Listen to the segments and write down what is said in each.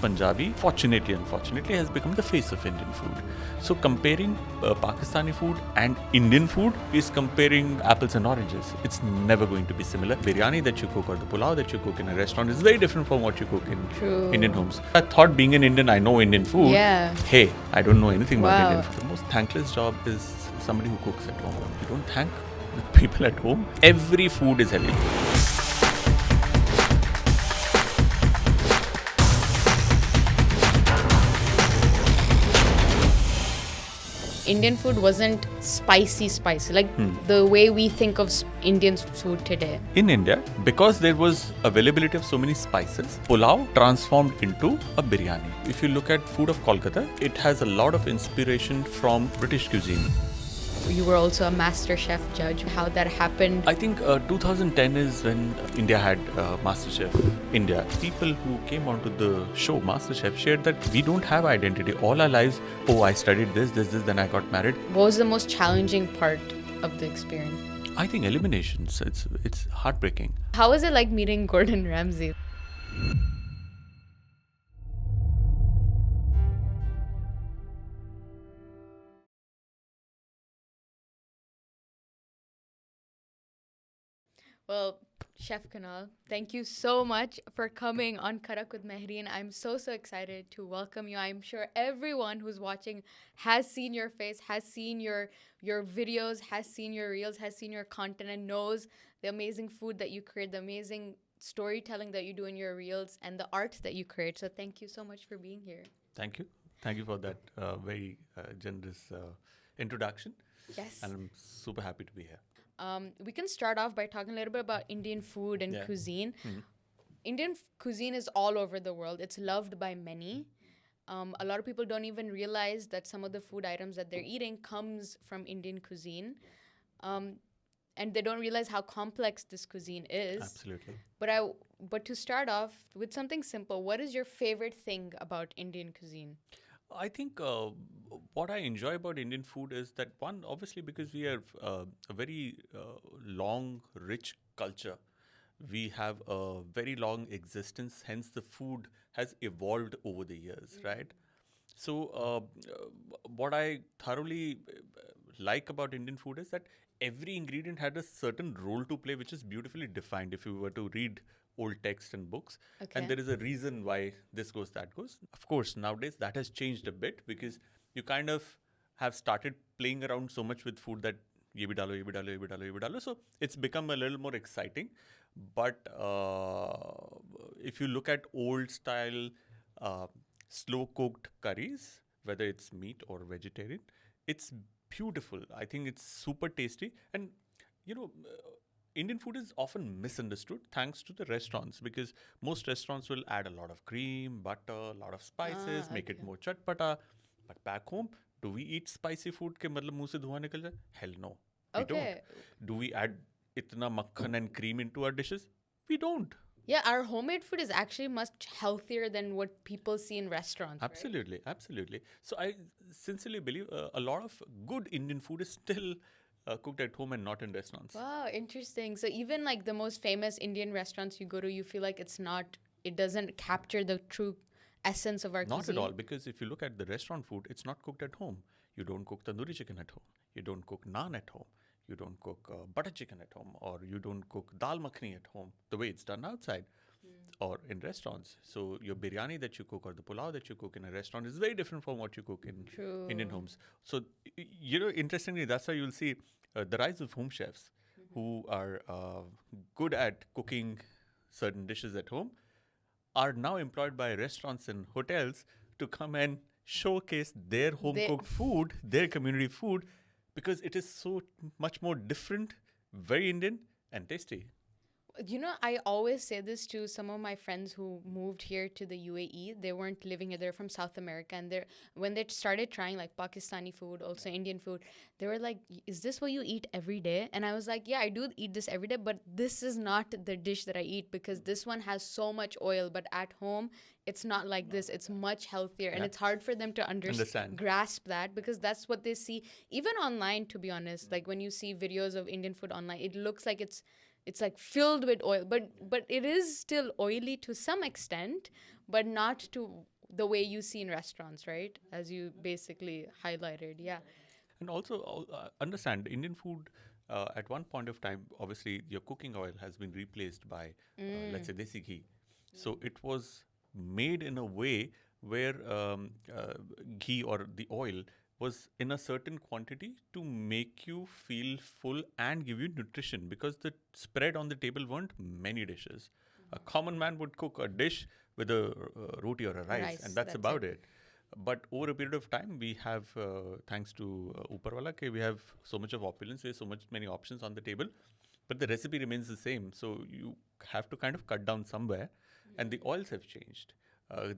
Punjabi, fortunately, unfortunately, has become the face of Indian food. So comparing Pakistani food and Indian food is comparing apples and oranges. It's never going to be similar. Biryani that you cook or the pulao that you cook in a restaurant is very different from what you cook in Indian homes. I thought being an Indian, I know Indian food. Yeah. Hey, I don't know anything about Indian food. The most thankless job is somebody who cooks at home. You don't thank the people at home. Every food is healthy. Indian food wasn't spicy, like the way we think of Indian food today. In India, because there was availability of so many spices, pulao transformed into a biryani. If you look at food of Kolkata, it has a lot of inspiration from British cuisine. You were also a MasterChef judge. How that happened? I think 2010 is when India had MasterChef India. People who came onto the show MasterChef shared that we don't have identity. All our lives, I studied this, then I got married. What was the most challenging part of the experience? I think eliminations. It's heartbreaking. How was it like meeting Gordon Ramsay? Well, Chef Kunal, thank you so much for coming on Karak With Mahreen. I'm so excited to welcome you. I'm sure everyone who's watching has seen your face, has seen your videos, has seen your reels, has seen your content, and knows the amazing food that you create, the amazing storytelling that you do in your reels, and the art that you create. So thank you so much for being here. Thank you. Thank you for that very generous introduction. Yes. And I'm super happy to be here. We can start off by talking a little bit about Indian food and cuisine. Mm-hmm. Indian cuisine is all over the world. It's loved by many. A lot of people don't even realize that some of the food items that they're eating comes from Indian cuisine. And they don't realize how complex this cuisine is. Absolutely. But to start off with something simple, what is your favorite thing about Indian cuisine? I think what I enjoy about Indian food is that one, obviously, because we have a very long, rich culture. We have a very long existence. Hence, the food has evolved over the years, right? So, what I thoroughly like about Indian food is that every ingredient had a certain role to play, which is beautifully defined. If you were to read old texts and books, and there is a reason why this goes, that goes. Of course, nowadays that has changed a bit because you kind of have started playing around so much with food that ye bhi dalo, ye bhi dalo, ye bhi dalo, ye bhi dalo. So it's become a little more exciting. But if you look at old style slow cooked curries, whether it's meat or vegetarian, it's beautiful. I think it's super tasty. And Indian food is often misunderstood thanks to the restaurants, because most restaurants will add a lot of cream, butter, a lot of spices, make it more chatpata. But back home, do we eat spicy food ke matlab muh se dhua nikal jaye? Hell no. We don't. Do we add itna makhan and cream into our dishes? We don't. Yeah, our homemade food is actually much healthier than what people see in restaurants. Absolutely, right? Absolutely. So I sincerely believe a lot of good Indian food is still cooked at home and not in restaurants. Wow, interesting. So even like the most famous Indian restaurants you go to, you feel like it doesn't capture the true essence of our cuisine? Not at all, because if you look at the restaurant food, it's not cooked at home. You don't cook tandoori chicken at home. You don't cook naan at home. You don't cook butter chicken at home, or you don't cook dal makhani at home the way it's done outside or in restaurants. So your biryani that you cook or the pulao that you cook in a restaurant is very different from what you cook in Indian homes. So, interestingly, that's why you'll see the rise of home chefs who are good at cooking certain dishes at home are now employed by restaurants and hotels to come and showcase their home-cooked food, their community food, because it is so much more different, very Indian, and tasty. I always say this to some of my friends who moved here to the UAE. They weren't living here. They're from South America. And when they started trying like Pakistani food, also Indian food, they were like, is this what you eat every day? And I was like, yeah, I do eat this every day, but this is not the dish that I eat because this one has so much oil. But at home, it's not like this. It's much healthier. And it's hard for them to understand, grasp that, because that's what they see. Even online, to be honest, like when you see videos of Indian food online, it looks like it's like filled with oil, but it is still oily to some extent, but not to the way you see in restaurants, right? As you basically highlighted. Yeah. And also understand Indian food. At one point of time, obviously, your cooking oil has been replaced by, let's say, desi ghee. So it was made in a way where ghee or the oil was in a certain quantity to make you feel full and give you nutrition, because the spread on the table weren't many dishes. A common man would cook a dish with a roti or a rice, and Rice, that's that's it. about it. But over a period of time, we have, thanks to Uparwala, we have so much of opulence, we have so much many options on the table, but the recipe remains the same. So you have to kind of cut down somewhere, and the oils have changed.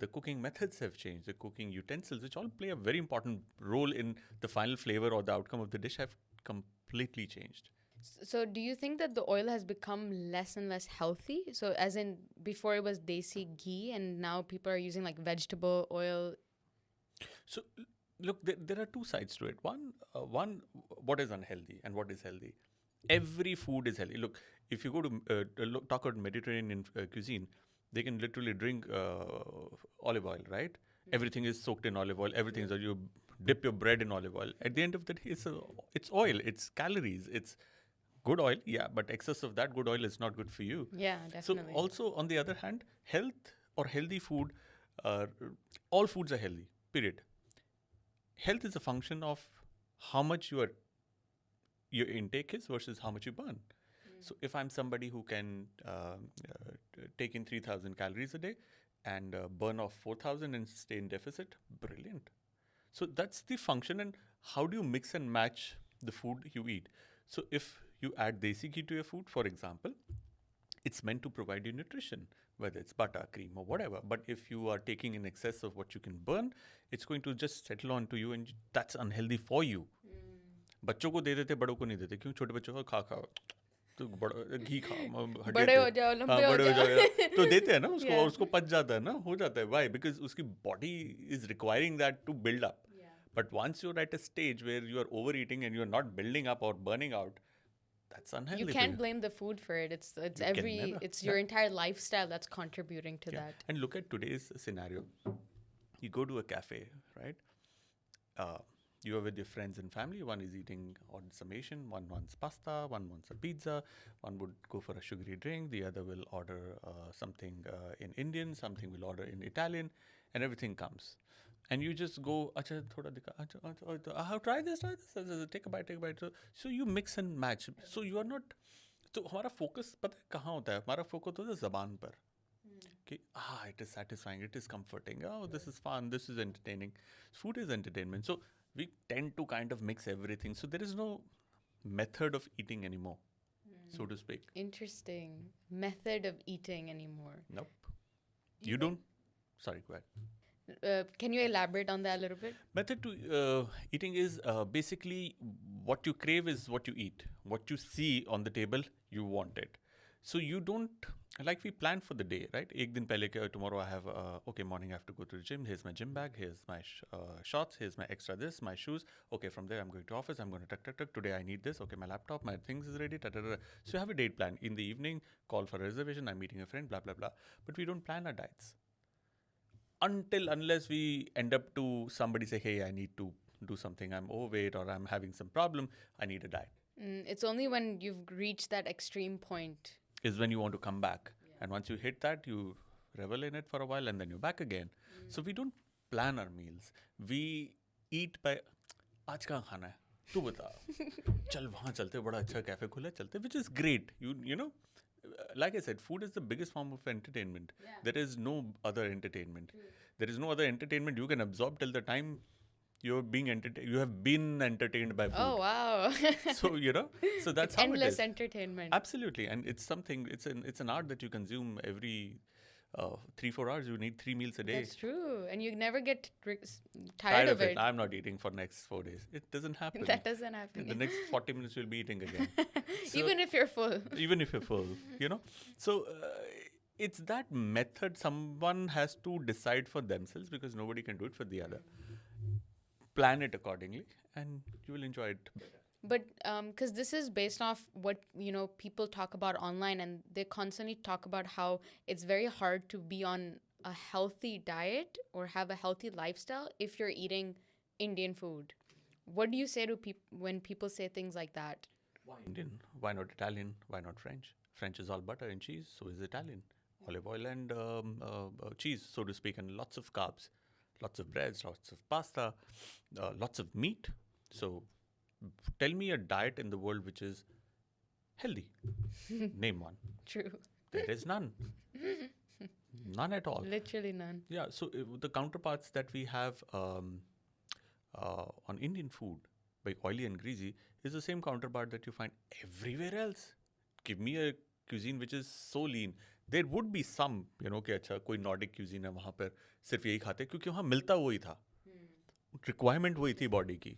The cooking methods have changed. The cooking utensils, which all play a very important role in the final flavor or the outcome of the dish, have completely changed. So do you think that the oil has become less and less healthy? So as in before it was desi ghee and now people are using like vegetable oil. So look, there are two sides to it. One, what is unhealthy and what is healthy. Every food is healthy. Look, if you go to talk about Mediterranean cuisine, they can literally drink olive oil, right? Everything is soaked in olive oil. Everything is, you dip your bread in olive oil. At the end of the day, it's oil, it's calories, it's good oil, yeah, but excess of that good oil is not good for you. Yeah, So definitely. also, on the other hand, health or healthy food, uh, all foods are healthy, period. Health is a function of how much your intake is versus how much you burn. So if I'm somebody who can take in 3,000 calories a day and burn off 4,000 and stay in deficit, brilliant. So that's the function. And how do you mix and match the food you eat? So if you add desi ghee to your food, for example, it's meant to provide you nutrition, whether it's butter, cream, or whatever. But if you are taking in excess of what you can burn, it's going to just settle onto you, and that's unhealthy for you. बच्चों को दे देते, बड़ों को नहीं देते, क्यों? छोटे बच्चों को खा खा तो बड़ा घी खा, हड्डियाँ बड़े हो दे, जाओ, हाँ लंबे हो बड़े हो जाओ। जाओ, तो देते हैं ना उसको, Yeah. और उसको पच जाता है ना, हो जाता है. Why? Because उसकी body is requiring that to build up. But once you're at a stage where you are overeating and you're not building up or burning out, that's unhealthy. You for can't you. blame the food for it. It's You can never. it's your entire lifestyle that's contributing to Yeah. that. And look at today's scenario. You go to a cafe, right? You are with your friends and family. One is eating on some Asian, one wants pasta, one wants a pizza, one would go for a sugary drink, the other will order something in Indian, something will order in Italian, and everything comes. And you just go, acha, thoda dikha, acha, acha, acha, try this, take a bite, take a bite. So you mix and match. So you are not. तो हमारा focus पता है कहाँ होता है? हमारा focus होता है ज़बान पर. कि it is satisfying, it is comforting, oh, this is fun, this is entertaining. Food is entertainment. So we tend to kind of mix everything. So there is no method of eating anymore, so to speak. Interesting. Method of eating anymore. Nope. You don't? Sorry, go ahead. Can you elaborate on that a little bit? Method to eating is basically what you crave is what you eat. What you see on the table, you want it. So you don't, like we plan for the day, right? Ek din pehle ke, tomorrow I have, okay, morning I have to go to the gym. Here's my gym bag. Here's my shorts. Here's my extra this, my shoes. Okay, from there I'm going to office. I'm going to tuck. Today I need this. Okay, my laptop, my things is ready. So you have a date plan. In the evening, call for a reservation. I'm meeting a friend, blah, blah, blah. But we don't plan our diets. Unless we end up to somebody say, hey, I need to do something. I'm overweight or I'm having some problem. I need a diet. It's only when you've reached that extreme point. Is when you want to come back. Yeah. And once you hit that, you revel in it for a while and then you're back again. So we don't plan our meals. We eat by, आज कहाँ खाना है? तू बता. चल वहाँ चलते, बड़ा अच्छा कैफे खुला चलते, which is great. You know, like I said, food is the biggest form of entertainment. Yeah. There is no other entertainment. There is no other entertainment you can absorb till the time you're being entertained. You have been entertained by food. Oh, wow. So, you know, so that's it's how it is. Endless entertainment. Absolutely. And it's something, it's an art that you consume every 3-4 hours. You need 3 meals a day. That's true. And you never get tired of it. I'm not eating for next 4 days. It doesn't happen. That doesn't happen. In the next 40 minutes, you'll be eating again. So, even if you're full. Even if you're full, you know. So it's that method someone has to decide for themselves, because nobody can do it for the other. Plan it accordingly and you will enjoy it better. But because this is based off what, people talk about online, and they constantly talk about how it's very hard to be on a healthy diet or have a healthy lifestyle if you're eating Indian food? What do you say to people when people say things like that? Why Indian? Why not Italian? Why not French? French is all butter and cheese, so is Italian. Olive oil and cheese, so to speak, and lots of carbs, lots of breads, lots of pasta, lots of meat. So tell me a diet in the world which is healthy. Name one. True. There is none. None at all. Literally none. Yeah, so the counterparts that we have on Indian food, by oily and greasy, is the same counterpart that you find everywhere else. Give me a cuisine which is so lean. There would be some, कि अच्छा कोई Nordic cuisine है वहाँ पर सिर्फ यही खाते क्योंकि वहाँ मिलता वही था, रिक्वायरमेंट वही थी बॉडी की.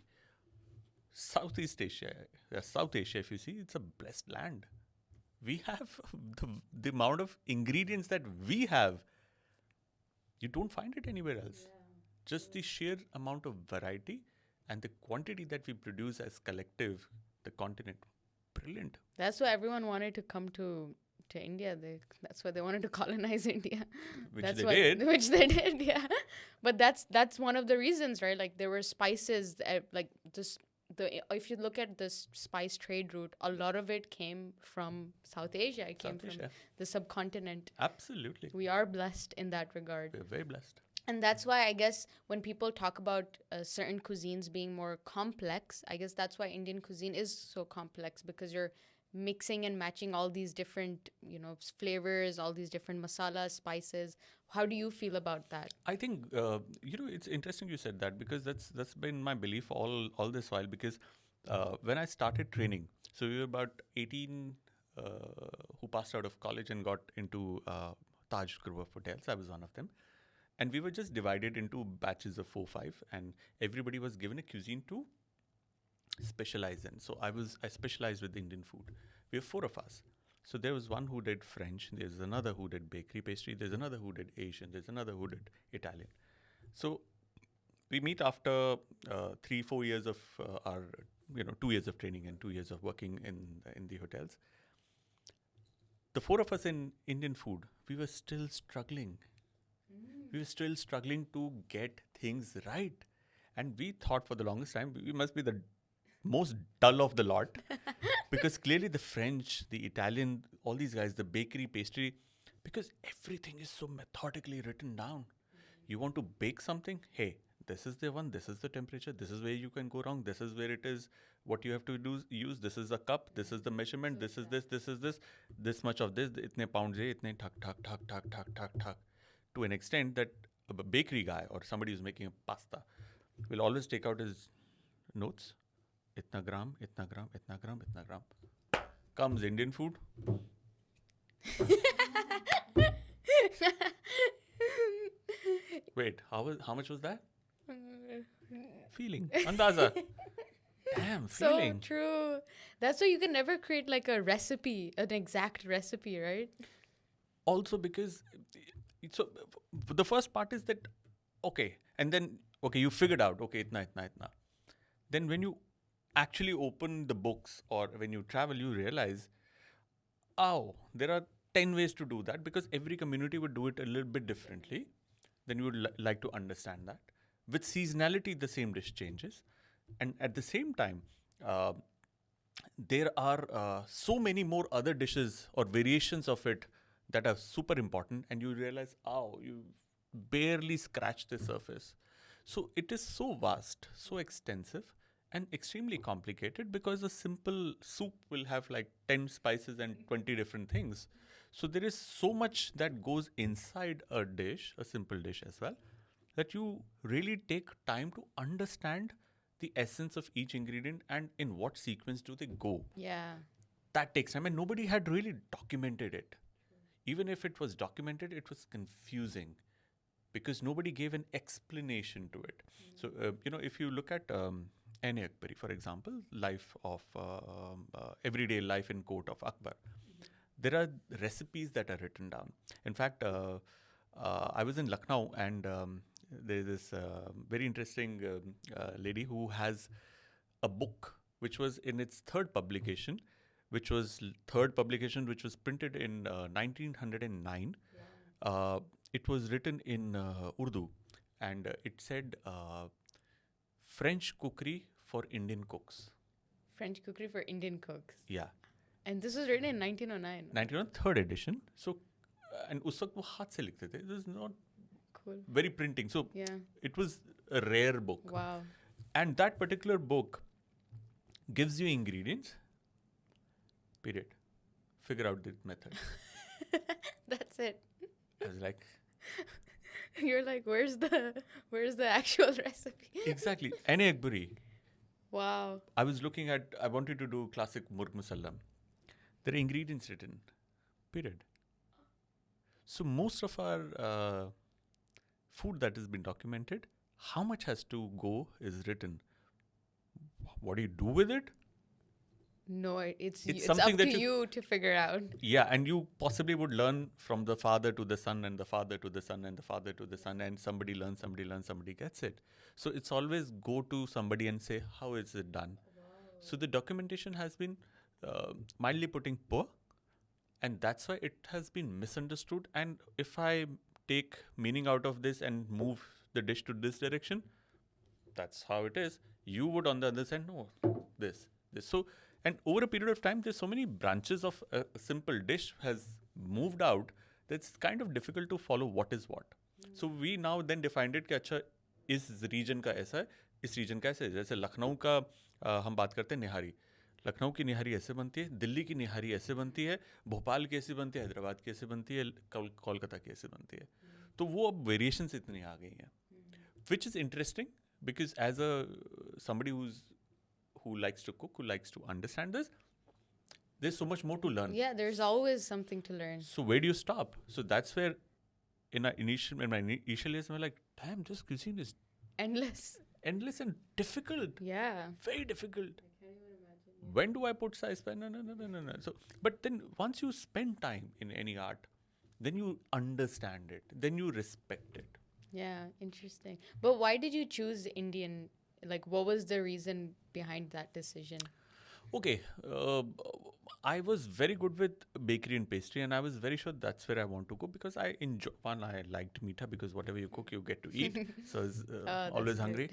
Southeast Asia, South Asia, if you see, it's a blessed land. We have the amount of ingredients that we have. You don't find it anywhere else. Just the sheer amount of variety and the quantity that we produce as collective, the continent. Brilliant. That's why everyone wanted to come to India. That's why they wanted to colonize India. Which they did. Which they did, yeah. But that's one of the reasons, right? Like there were spices, like just if you look at this spice trade route, a lot of it came from South Asia. It came from the subcontinent. Absolutely. We are blessed in that regard. We're very blessed. And that's why I guess when people talk about certain cuisines being more complex, I guess that's why Indian cuisine is so complex, because you're mixing and matching all these different, flavors, all these different masalas, spices. How do you feel about that? I think it's interesting you said that, because that's been my belief all this while. Because when I started training, so we were about 18 who passed out of college and got into Taj group of hotels. I was one of them, and we were just divided into batches of 4-5, and everybody was given a cuisine to specialize in. So I specialized with Indian food. We have 4 of us. So there was one who did French, there's another who did bakery pastry, there's another who did Asian, there's another who did Italian. So we meet after 3-4 years of our 2 years of training and 2 years of working in the hotels. The 4 of us in Indian food, we were still struggling. We were still struggling to get things right. And we thought for the longest time, we must be the most dull of the lot. Because clearly the French, the Italian, all these guys, the bakery, pastry, because everything is so methodically written down. You want to bake something? Hey, this is the one, this is the temperature, this is where you can go wrong, this is where it is, what you have to use, this is a cup, this is the measurement, this is this much of this, itne pounds, itne thak. To an extent that a bakery guy or somebody who's making a pasta will always take out his notes. Itna gram, itna gram, itna gram, itna gram. Comes Indian food. Wait, how much was that? Feeling. Andaza. Damn, feeling. So true. That's why you can never create like a recipe, an exact recipe, right? Also because, so the first part is that, okay, and then, okay, you figured out, okay, itna. Then when you actually open the books or when you travel, you realize, oh, there are 10 ways to do that, because every community would do it a little bit differently. Then you would like to understand that. With seasonality, the same dish changes. And at the same time, there are so many more other dishes or variations of it that are super important, and you realize, oh, you barely scratched the surface. So it is so vast, so extensive, and extremely complicated, because a simple soup will have like 10 spices and 20 different things. So there is so much that goes inside a dish, a simple dish as well, that you really take time to understand the essence of each ingredient and in what sequence do they go. Yeah. That takes time, and nobody had really documented it. Even if it was documented, it was confusing because nobody gave an explanation to it. So, if you look at N.A. Akbari, for example, life of everyday life in court of Akbar, there are recipes that are written down. In fact, I was in Lucknow, and there is this very interesting lady who has a book which was in its third publication, which was printed in 1909. it was written in Urdu, and it said French cookery for Indian cooks. French cookery for Indian cooks. Yeah, And this was written in 1909. 1903rd edition. So, and उस वक्त वो हाथ से लिखते थे. It was not Cool. very printing. So Yeah. it was a rare book. Wow. And that particular book gives you ingredients. Period. Figure out the method. That's it. I was like, You're like, where's the actual recipe? exactly. Ane Akbari. Wow. I wanted to do classic Murg Musallam. There are ingredients written. Period. So most of our food that has been documented, how much has to go is written. What do you do with it? No, it's up something to that you to figure out. Yeah, and you possibly would learn from the father to the son and the father to the son and the father to the son, and somebody learns, somebody gets it. So it's always go to somebody and say, how is it done? Wow. So the documentation has been mildly putting poor, and that's why it has been misunderstood. And if I take meaning out of this and move the dish to this direction, that's how it is. You would on the other side, no, this. So, and over a period of time, there's so many branches of a simple dish has moved out that it's kind of difficult to follow what is what. So we now then defined it कि अच्छा इस region का ऐसा है, इस region का ऐसा है. जैसे लखनऊ का हम बात करते हैं निहारी. लखनऊ की निहारी ऐसे बनती है, दिल्ली की निहारी ऐसे बनती है, भोपाल की ऐसी बनती है, हैदराबाद की ऐसे बनती है, कोलकाता की ऐसे बनती है. तो वो अब वेरिएशंस इतनी आ गई हैं, which is interesting because as somebody who likes to cook, who likes to understand this, there's so much more to learn. Yeah, there's always something to learn. So where do you stop? So that's where in my initial years, I'm like, damn, this cuisine is Endless and difficult. Yeah. Very difficult. When do I put size? No. So, but then once you spend time in any art, then you understand it, then you respect it. Yeah, interesting. But why did you choose Indian? Like, what was the reason behind that decision? Okay, I was very good with bakery and pastry, and I was very sure that's where I want to go because I enjoy. One, I liked meetha because whatever you cook, you get to eat. So I was always hungry.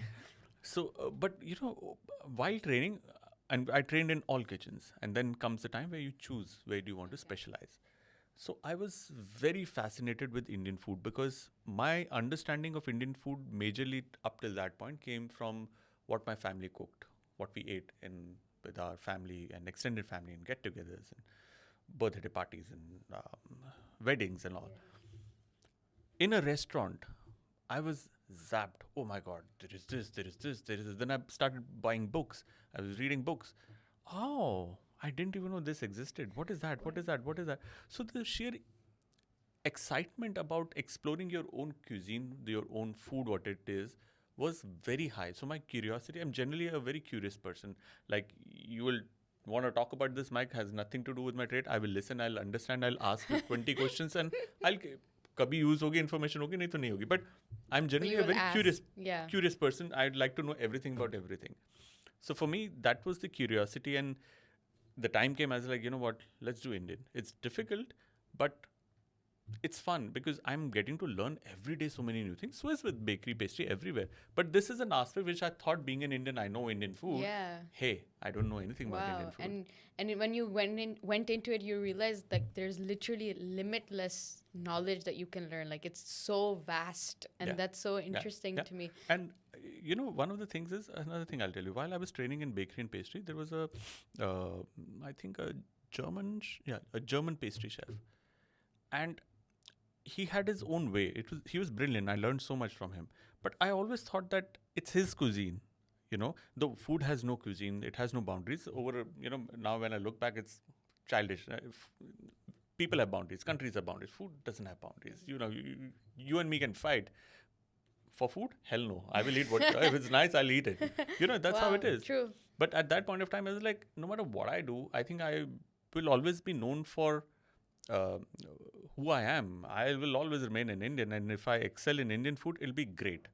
So, but while training, and I trained in all kitchens, and then comes the time where you choose where do you want to specialize. So I was very fascinated with Indian food because my understanding of Indian food majorly up till that point came from what my family cooked, what we ate with our family and extended family and get-togethers and birthday parties and weddings and all. In a restaurant, I was zapped. Oh my God, there is this. Then I started buying books. I was reading books. Oh, I didn't even know this existed. What is that? So the sheer excitement about exploring your own cuisine, your own food, what it is, was very high. So my curiosity, I'm generally a very curious person. Like you will want to talk about this, Mike, has nothing to do with my trade. I will listen, I'll understand, I'll ask 20 questions and I'll kabhi use hogi, information hogi, nahi to nahi hogi. But I'm generally a very curious person. I'd like to know everything about everything. So for me, that was the curiosity, and the time came, I was like, you know what, let's do Indian. It's difficult, but it's fun because I'm getting to learn every day so many new things. So is with bakery, pastry, everywhere. But this is an aspect which I thought being an Indian, I know Indian food. Yeah. Hey, I don't know anything about Indian food. And when you went into it, you realized like there's literally limitless knowledge that you can learn. Like it's so vast, and that's so interesting to me. And one of the things is another thing I'll tell you. While I was training in bakery and pastry, there was I think a German pastry chef, and he had his own way. He was brilliant. I learned so much from him. But I always thought that it's his cuisine. The food has no cuisine. It has no boundaries. Now when I look back, it's childish. People have boundaries. Countries have boundaries. Food doesn't have boundaries. You and me can fight. For food? Hell no. I will eat if it's nice, I'll eat it. That's how it is. True. But at that point of time, I was like, no matter what I do, I think I will always be known for who I am. I will always remain an Indian, and if I excel in Indian food, it'll be great.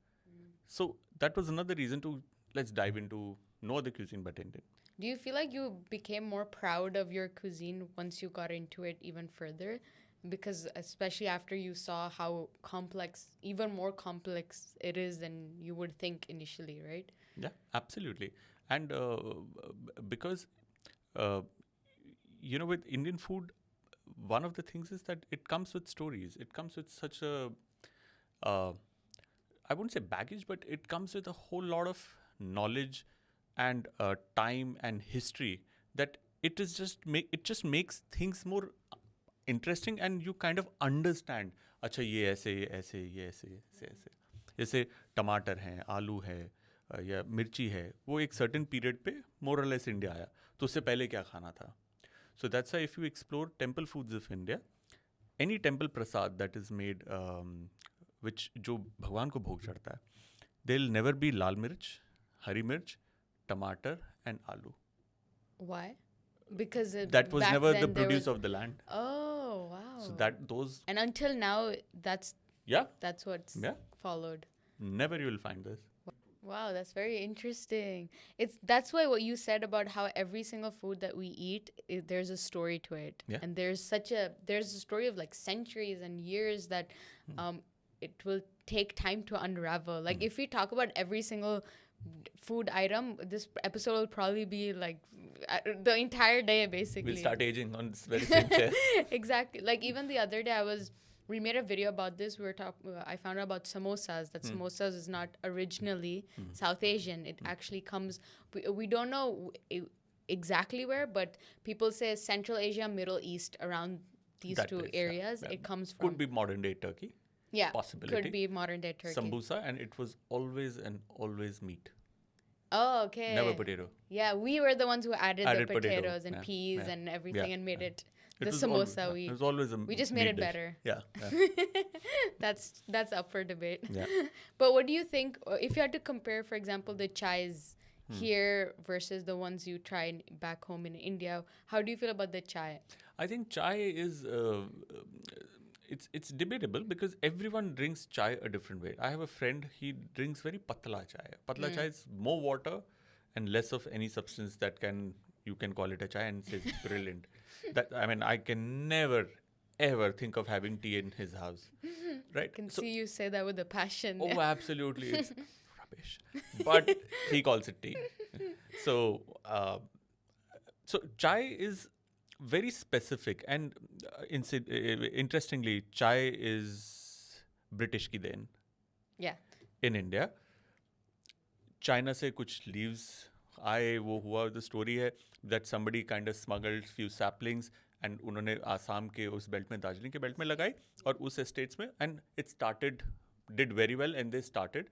So that was another reason to let's dive into no other cuisine but Indian. Do you feel like you became more proud of your cuisine once you got into it even further? because especially after you saw how complex, even more complex it is than you would think initially, right? Yeah, absolutely. And because, uh, with Indian food, one of the things is that it comes with stories. It comes with such a, uh, I wouldn't say baggage, but it comes with a whole lot of knowledge and time and history that it just makes things more interesting, and you kind of understand. अच्छा ये ऐसे ये ऐसे ये ऐसे जैसे टमाटर हैं, आलू है, या मिर्ची है, वो एक सर्टेन पीरियड पे मोर और लेस इंडिया आया, तो उससे पहले क्या खाना था. So that's why if you explore temple foods of India, any temple prasad that is made, which जो भगवान को भोग चढ़ता है, they will never be lal mirch, hari मिर्च, टमाटर एंड आलू. Why? Because That was back never the then there produce was. of the land. Oh wow. So that those, And until now, that's yeah, that's what's yeah, followed. never you will find this. Wow, that's very interesting. That's why what you said about how every single food that we eat, there's a story to it, Yeah. and there's a story of like centuries and years that it will take time to unravel. Like if we talk about every single food item, this episode will probably be like the entire day basically. We'll start aging on this very same chair. Exactly. Like even the other day, we made a video about this. We were I found out about samosas. That samosas is not originally South Asian. It actually comes. We don't know exactly where, but people say Central Asia, Middle East, around these That two place, yeah, areas. yeah. It comes from. Could be modern day Turkey. Yeah. Possibility. Could be modern day Turkey. Sambusa, and it was always and always meat. Oh, okay. Never potato. Yeah, we were the ones who added the Added potato, potatoes and yeah, peas yeah, and everything yeah, and made yeah. it It the was samosa. it was always a We just made meat it dish. better. Yeah, yeah. That's up for debate. Yeah. But what do you think if you had to compare, for example, the chais here versus the ones you tried back home in India? How do you feel about the chai? I think chai is it's debatable because everyone drinks chai a different way. I have a friend, he drinks very patla chai. Patla chai is more water and less of any substance that you can call it a chai, and says brilliant. That, I mean, I can never ever think of having tea in his house. Right? I can see you say that with a passion. Oh, absolutely. It's rubbish. But he calls it tea. So, so chai is very specific, and interestingly, chai is British ki then. Yeah. In India, China से कुछ leaves आए, वो हुआ. The story है that somebody kind of smuggled few saplings and उन्होंने आसाम के उस belt में, दार्जिलिंग के बेल्ट में लगाई, और उस estates में, and it did very well, and they started.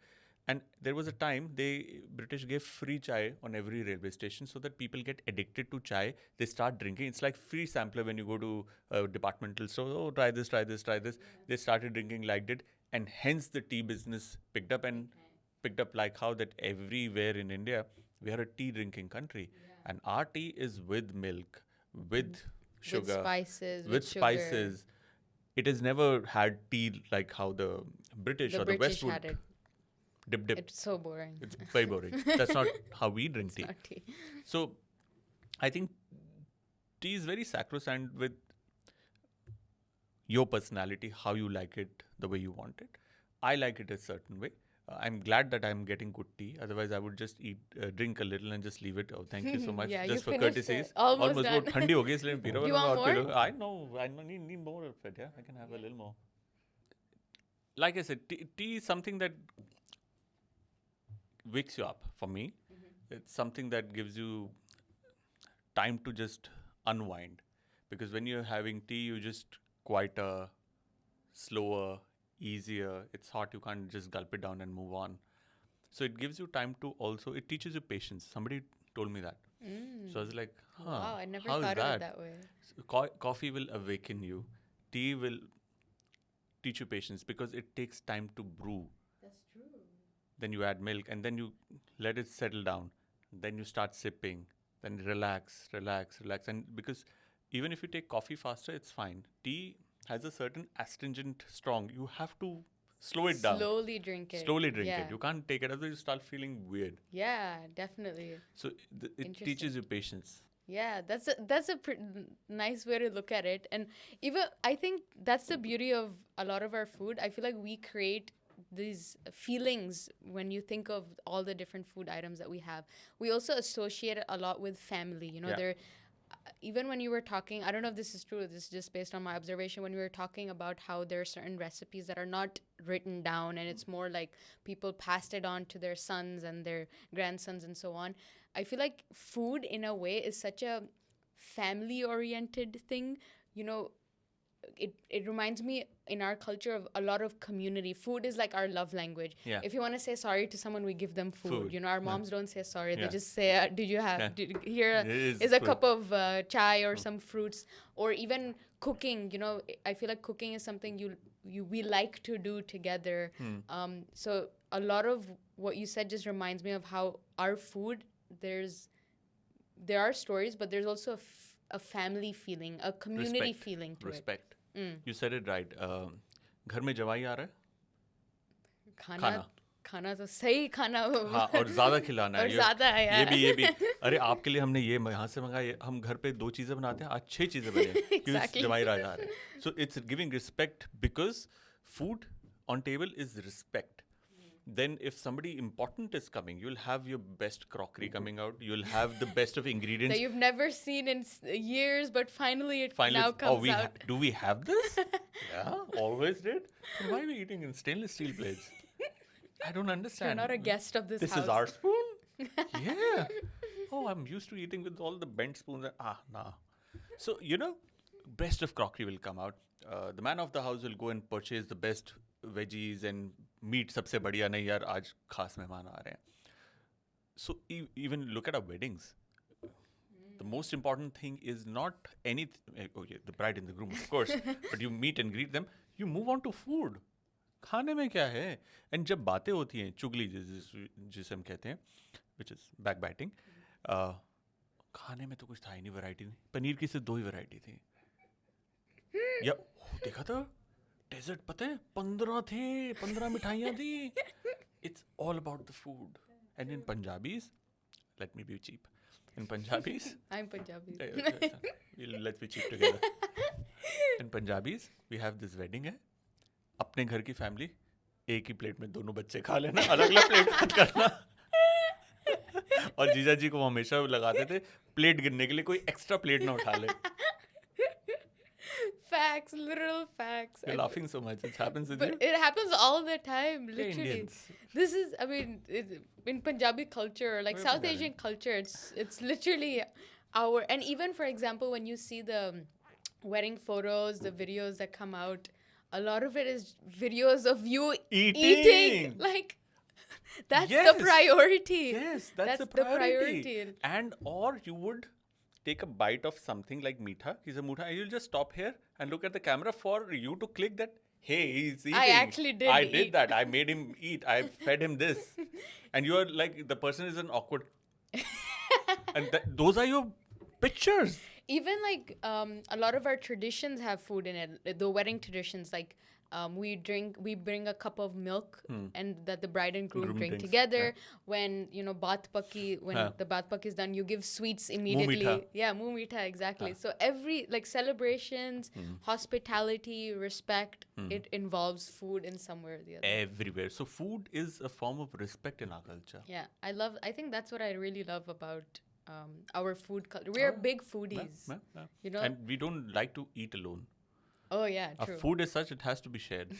And there was a time British gave free chai on every railway station so that people get addicted to chai. They start drinking. It's like free sampler when you go to a departmental store. Oh, try this, try this, try this. They started drinking, liked it, and hence the tea business picked up, and picked up like how that everywhere in India we are a tea drinking country, and our tea is with milk, with sugar, With spices. with sugar. spices. It has never had tea like how the British The or the British West would had it. dip. It's so boring. It's very boring. That's not how we drink tea. Not tea. So I think tea is very sacrosanct with your personality, how you like it, the way you want it. I like it a certain way. I'm glad that I'm getting good tea. Otherwise, I would just drink a little and just leave it. Oh, thank you so much. Yeah, just you for finished courteesies. it. Almost वो done. ठंडी हो गई इसलिए मैं P रहा हूँ. You want और P more? लूँ. I need more of it. Yeah, I can have a little more. Like I said, tea is something that wakes you up. For me, it's something that gives you time to just unwind, because when you're having tea, you just quieter, slower, easier. It's hot, you can't just gulp it down and move on. So it gives you time to also, it teaches you patience. Somebody told me that. So I was like, Wow, I never how is thought of it that way. So coffee will awaken you. Tea will teach you patience because it takes time to brew. That's true. Then you add milk and then you let it settle down. Then you start sipping. Then relax. And because even if you take coffee faster, it's fine. Tea has a certain astringent strong. You have to slow it down. Slowly drink it. Slowly drink Yeah. it. You can't take it, otherwise you start feeling weird. Yeah, definitely. So it teaches you patience. Yeah, nice way to look at it. And even I think that's the beauty of a lot of our food. I feel like we create these feelings when you think of all the different food items that we have. We also associate it a lot with family. You know, Yeah. there even when you were talking, I don't know if this is true, this is just based on my observation, when we were talking about how there are certain recipes that are not written down and it's more like people passed it on to their sons and their grandsons and so on. I feel like food, in a way, is such a family oriented thing. You know, it reminds me in our culture of a lot of community. Food is like our love language. Yeah. If you want to say sorry to someone, we give them food. Food. You know, our Yeah. moms don't say sorry. They Yeah. just say, did you have, Yeah. here It is a food. cup of chai or some fruits. Or even cooking, you know, I feel like cooking is something we like to do together. So a lot of what you said just reminds me of how our food, there are stories, but there's also a family feeling, a community Respect. feeling to Respect. it. You said it right. घर में जवाई आ रहा है खाना खाना तो सही खाना हाँ और ज़्यादा खिलाना है और ज़्यादा है यार ये भी अरे आपके लिए हमने ये यहाँ से मंगाया हम घर पे 2 चीज़ें बनाते हैं आज 6 चीज़ें बने क्योंकि जवाई राजा आ रहे हैं so it's giving respect because food on table is respect then if somebody important is coming, you'll have your best crockery coming out, you'll have the best of ingredients that you've never seen in years, but finally now comes out. Do we have this? Yeah, always did. Then why are we eating in stainless steel plates? I don't understand. You're not a guest of this house. This is our spoon? Yeah. Oh, I'm used to eating with all the bent spoons. Nah. So, you know, best of crockery will come out. The man of the house will go and purchase the best veggies and meat. सबसे बढ़िया नहीं यार आज खास मेहमान आ रहे हैं. So even look at our weddings. The most important thing is not the bride and the groom, of course, but you meet and greet them. You move on to food. खाने में क्या है? And जब बातें होती हैं चुगली जिसे हम कहते हैं, which is backbiting, खाने में तो कुछ था ही नहीं, वैरायटी नहीं. पनीर की सिर्फ 2 ही वैरायटी थी. या देखा था डेजर्ट पता है 15 मिठाइयाँ थी. It's all about the food. And in Punjabis, let me be cheap. In Punjabis, I'm Punjabi. let's be cheap together. In Punjabis, we have this wedding है. अपने घर की फैमिली एक ही प्लेट में दोनों बच्चे खा लेना, अलग अलग प्लेट मत करना. और जीजा जी को हमेशा लगाते थे प्लेट गिनने के लिए कोई एक्स्ट्रा प्लेट ना उठा ले. Facts, literal facts. You're laughing so much. It happens with you. But it happens all the time, We're literally. Indians. This is, I mean, in Punjabi culture, like We're South Punjabi. Asian culture, it's literally our, and even for example, when you see the wedding photos, the videos that come out, a lot of it is videos of you eating. Like, that's the priority. Yes, that's the priority. And or you would take a bite of something like meetha, and you'll just stop here and look at the camera for you to click that, hey, he's eating. I actually did I eat. did that. I made him eat. I fed him this. And you're like, the person is an awkward. And those are your pictures. Even like a lot of our traditions have food in it. The wedding traditions, like we bring a cup of milk and that the bride and groom drink drinks, together. yeah. When baat pakki, the baat pakki is done, you give sweets immediately. Muh meetha. Yeah, muh meetha, exactly. So every like celebrations, hospitality, respect, it involves food in somewhere or the other. Everywhere. So food is a form of respect in our culture. Yeah, I think that's what I really love about our food culture. We're big foodies. Yeah. You know? And we don't like to eat alone. Oh yeah, Our true. food is such, it has to be shared.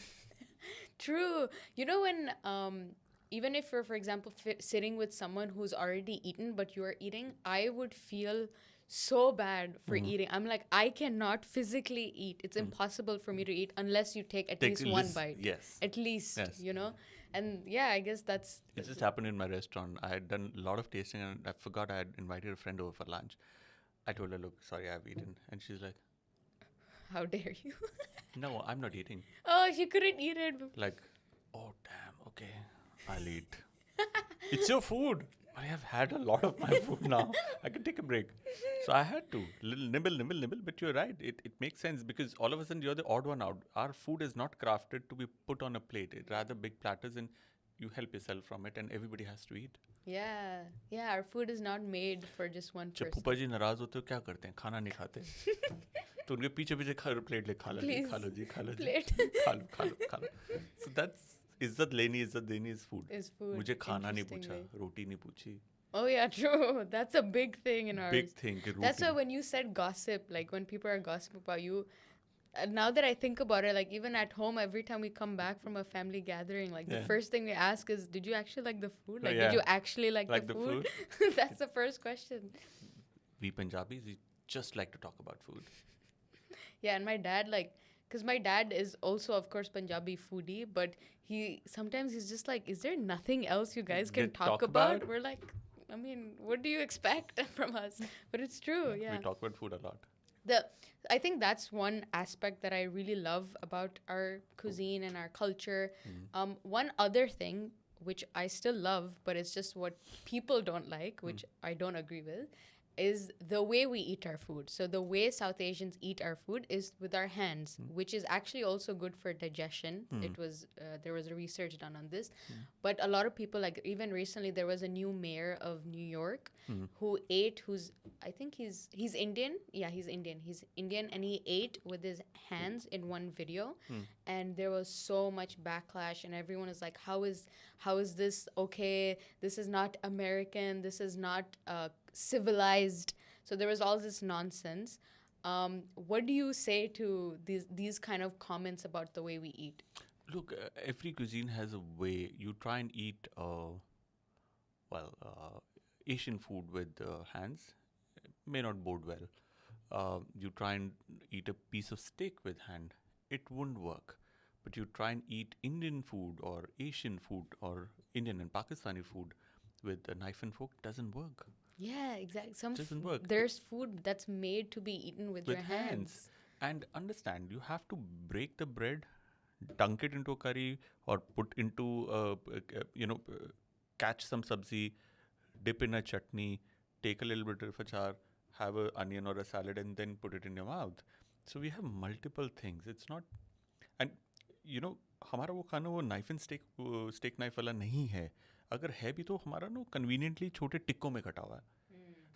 True. You know, when even if you're, for example, sitting with someone who's already eaten, but you're eating, I would feel so bad for eating. I'm like, I cannot physically eat. It's impossible for me to eat unless you take at least one bite. Yes. At least, Yes. you know? And yeah, I guess that's... It just happened in my restaurant. I had done a lot of tasting and I forgot I had invited a friend over for lunch. I told her, look, sorry, I've eaten. And she's like, How dare you? no, I'm not eating. Oh, she couldn't eat it. Like, oh, damn, okay, I'll eat. It's your food. I have had a lot of my food now. I can take a break. So I had to. Little nibble. But you're right. It makes sense because all of a sudden you're the odd one out. Our food is not crafted to be put on a plate. It rather big platters and you help yourself from it, and everybody has to eat. Yeah. Yeah, our food is not made for just one जब person. फूफा जी नाराज होते हो क्या करते हैं? खाना नहीं खाते. तो उनके पीछे पीछे प्लेट ले खा लो जी, Please, खा लो जी, खा लो जी, plate. खा लो खा लो खा लो. So that's इज्जत देनी is food. Is food. मुझे खाना नहीं पूछा, interestingly. रोटी नहीं पूछी. Oh yeah, true. That's a big thing in ours. Big thing कि That's why roti. when you said gossip, like when people are gossiping about you, now that I think about it, like even at home, every time we come back from a family gathering, like the Yeah. first thing we ask is, "Did you actually like the food? Oh, Like, yeah. did you actually like Like the the food?" That's the first question. We Punjabis, we just like to talk about food. Yeah, and my dad, like, because my dad is also, of course, Punjabi foodie, but sometimes he's just like, "Is there nothing else you guys can Get talk talk about?" about? We're like, I mean, what do you expect from us? But it's true, yeah. We talk about food a lot. I think that's one aspect that I really love about our cuisine and our culture. One other thing which I still love, but it's just what people don't like, which I don't agree with, is the way we eat our food. So the way South Asians eat our food is with our hands, which is actually also good for digestion. It was there was a research done on this, but a lot of people, like even recently there was a new mayor of New York who's I think he's Indian. Yeah, he's Indian. He's Indian, and he ate with his hands in one video, and there was so much backlash, and everyone is like, how is this okay? This is not American. This is not civilized. So there was all this nonsense. What do you say to these kind of comments about the way we eat? Look, every cuisine has a way. You try and eat, Asian food with hands, may not bode well. You try and eat a piece of steak with hand, it wouldn't work. But you try and eat Indian food or Asian food or Indian and Pakistani food with a knife and fork, doesn't work. Yeah, exactly. Doesn't work. There's food that's made to be eaten with your hands. And understand, you have to break the bread, dunk it into a curry, or put into, catch some sabzi, dip in a chutney, take a little bit of achar, have an onion or a salad, and then put it in your mouth. So we have multiple things. It's not, and हमारा वो खाना वो knife and stake knife वाला नहीं है. अगर है भी तो हमारा कन्वीनियंटली छोटे टिक्कों में कटा हुआ है.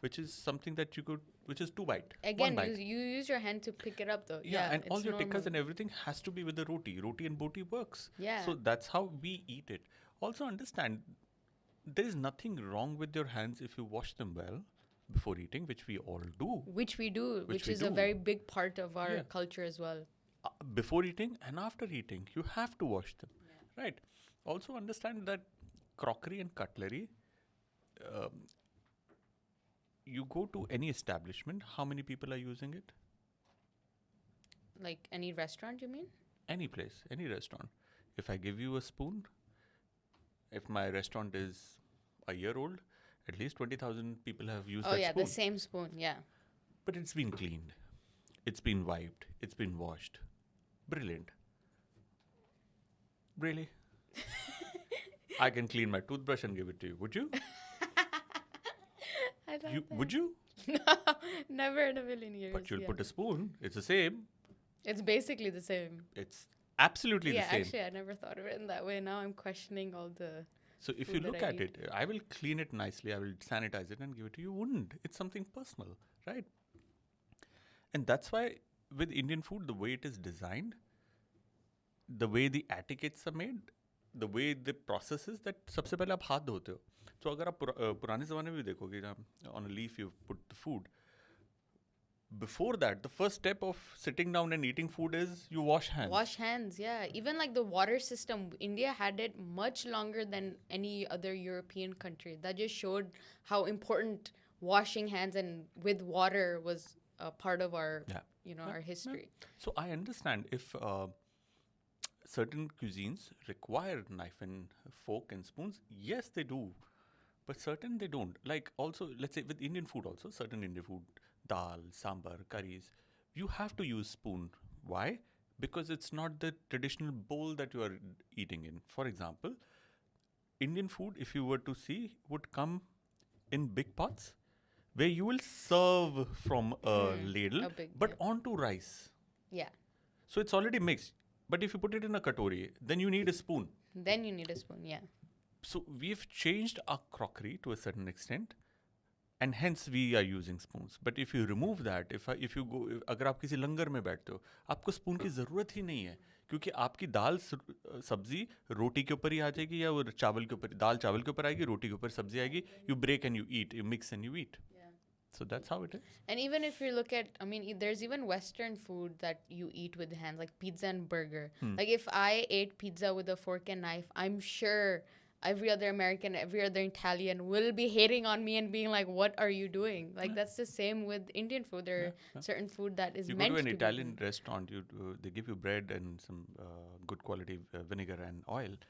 Which is something that you could, which is 2 bite. Again, one bite. you use your hand to pick it up though. Yeah, and all it's your tikkas normal. and everything has to be with the roti. Roti and boti works. Yeah. So that's how we eat it. Also understand, there is nothing wrong with your hands if you wash them well before eating, which we all do. Which we do, which we is a do. very big part of our Yeah. culture as well. Before eating and after eating, you have to wash them. Right. Also understand that crockery and cutlery, you go to any establishment, how many people are using it? Like any restaurant, you mean? Any place, any restaurant. If I give you a spoon, if my restaurant is a year old, at least 20,000 people have used that spoon. The same spoon, yeah. But it's been cleaned. It's been wiped. It's been washed. Brilliant. Really? I can clean my toothbrush and give it to you. Would you? I love that. Would you? No, never in a million years. But you'll yeah. put a spoon. It's the same. It's basically the same. It's absolutely the same. Actually, I never thought of it in that way. Now I'm questioning all the. So if food you that look I at eat. it, I will clean it nicely. I will sanitize it and give it to you. You wouldn't. It's something personal, right? And that's why with Indian food, the way it is designed, the way the etiquettes are made, the way the process is, that सबसे पहले आप हाथ धोते हो. तो अगर आप पुराने ज़माने में भी देखोगे ना, on a leaf you put the food. Before that, the first step of sitting down and eating food is you wash hands. Wash hands, yeah. Even like the water system, India had it much longer than any other European country. That just showed how important washing hands and with water was a part of our, our history. So I understand if certain cuisines require knife and fork and spoons. Yes, they do. But certain they don't. Like also, let's say with Indian food also, certain Indian food, dal, sambar, curries, you have to use spoon. Why? Because it's not the traditional bowl that you are eating in. For example, Indian food, if you were to see, would come in big pots where you will serve from a ladle, onto rice. Yeah. So it's already mixed. But if you put it in a katori, then you need a spoon. Then you need a spoon, yeah. So we've changed our crockery to a certain extent, and hence we are using spoons. But if you remove that, if you go, अगर आप किसी लंगर में बैठते हो, आपको spoon की ज़रूरत ही नहीं है, क्योंकि आपकी दाल सब्जी रोटी के ऊपर ही आ जाएगी, या वो चावल के ऊपर, दाल चावल के ऊपर आएगी, रोटी के ऊपर सब्जी आएगी. You break and you eat, you mix and you eat. So that's how it is. And even if you look at, I mean, there's even Western food that you eat with hands, like pizza and burger. Like if I ate pizza with a fork and knife, I'm sure every other American, every other Italian will be hating on me and being like, "What are you doing?" Like that's the same with Indian food. There are certain food that is You go meant to an to Italian be. restaurant, they give you bread and some good quality vinegar and oil.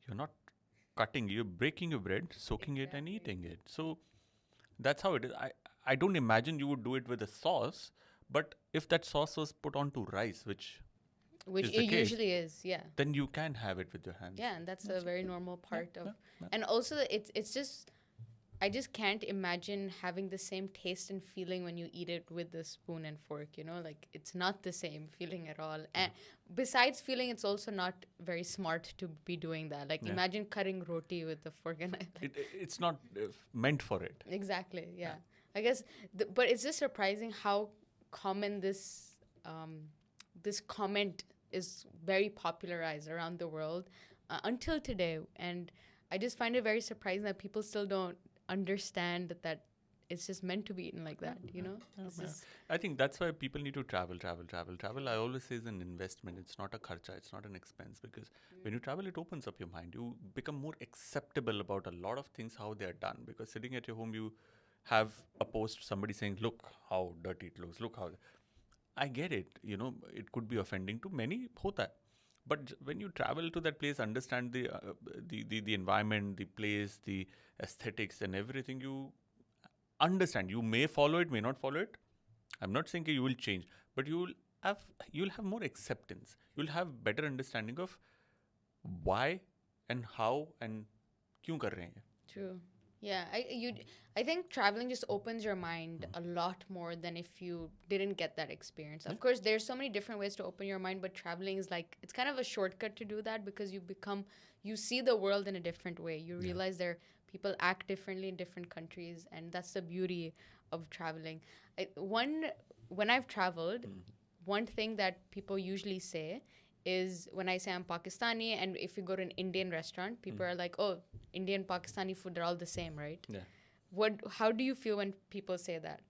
You're not cutting, you're breaking your bread, soaking it and eating it. So that's how it is. I don't imagine you would do it with a sauce, but if that sauce was put onto rice, which Which is the it case, usually is, yeah. then you can have it with your hands. Yeah, and that's a very normal part of. yeah. And also, it's just I just can't imagine having the same taste and feeling when you eat it with the spoon and fork, you know? Like, it's not the same feeling at all. And besides feeling, it's also not very smart to be doing that. Like, imagine cutting roti with a fork and knife. It's not meant for it. Exactly, yeah. I guess, but it's just surprising how common this comment is very popularized around the world until today. And I just find it very surprising that people still don't understand that it's just meant to be eaten like that, you know? I think that's why people need to travel. I always say it's an investment. It's not a kharcha. It's not an expense, because when you travel, it opens up your mind. You become more acceptable about a lot of things, how they are done. Because sitting at your home, you have a post, somebody saying, look how dirty it looks, look how... I get it, you know, it could be offending to many, hota hai. But when you travel to that place, understand the environment, the place, the aesthetics and everything, you understand. You may follow it, may not follow it. I'm not saying that you will change, but you'll have more acceptance. You'll have better understanding of why and how and kyun kar rahe hain. True. Yeah, I think traveling just opens your mind a lot more than if you didn't get that experience. Of course, there's so many different ways to open your mind, but traveling is like, it's kind of a shortcut to do that, because you see the world in a different way. You realize people act differently in different countries, and that's the beauty of traveling. When I've traveled, one thing that people usually say is, when I say I'm Pakistani, and if you go to an Indian restaurant, people are like, oh, Indian, Pakistani food, they're all the same, right? Yeah. How do you feel when people say that?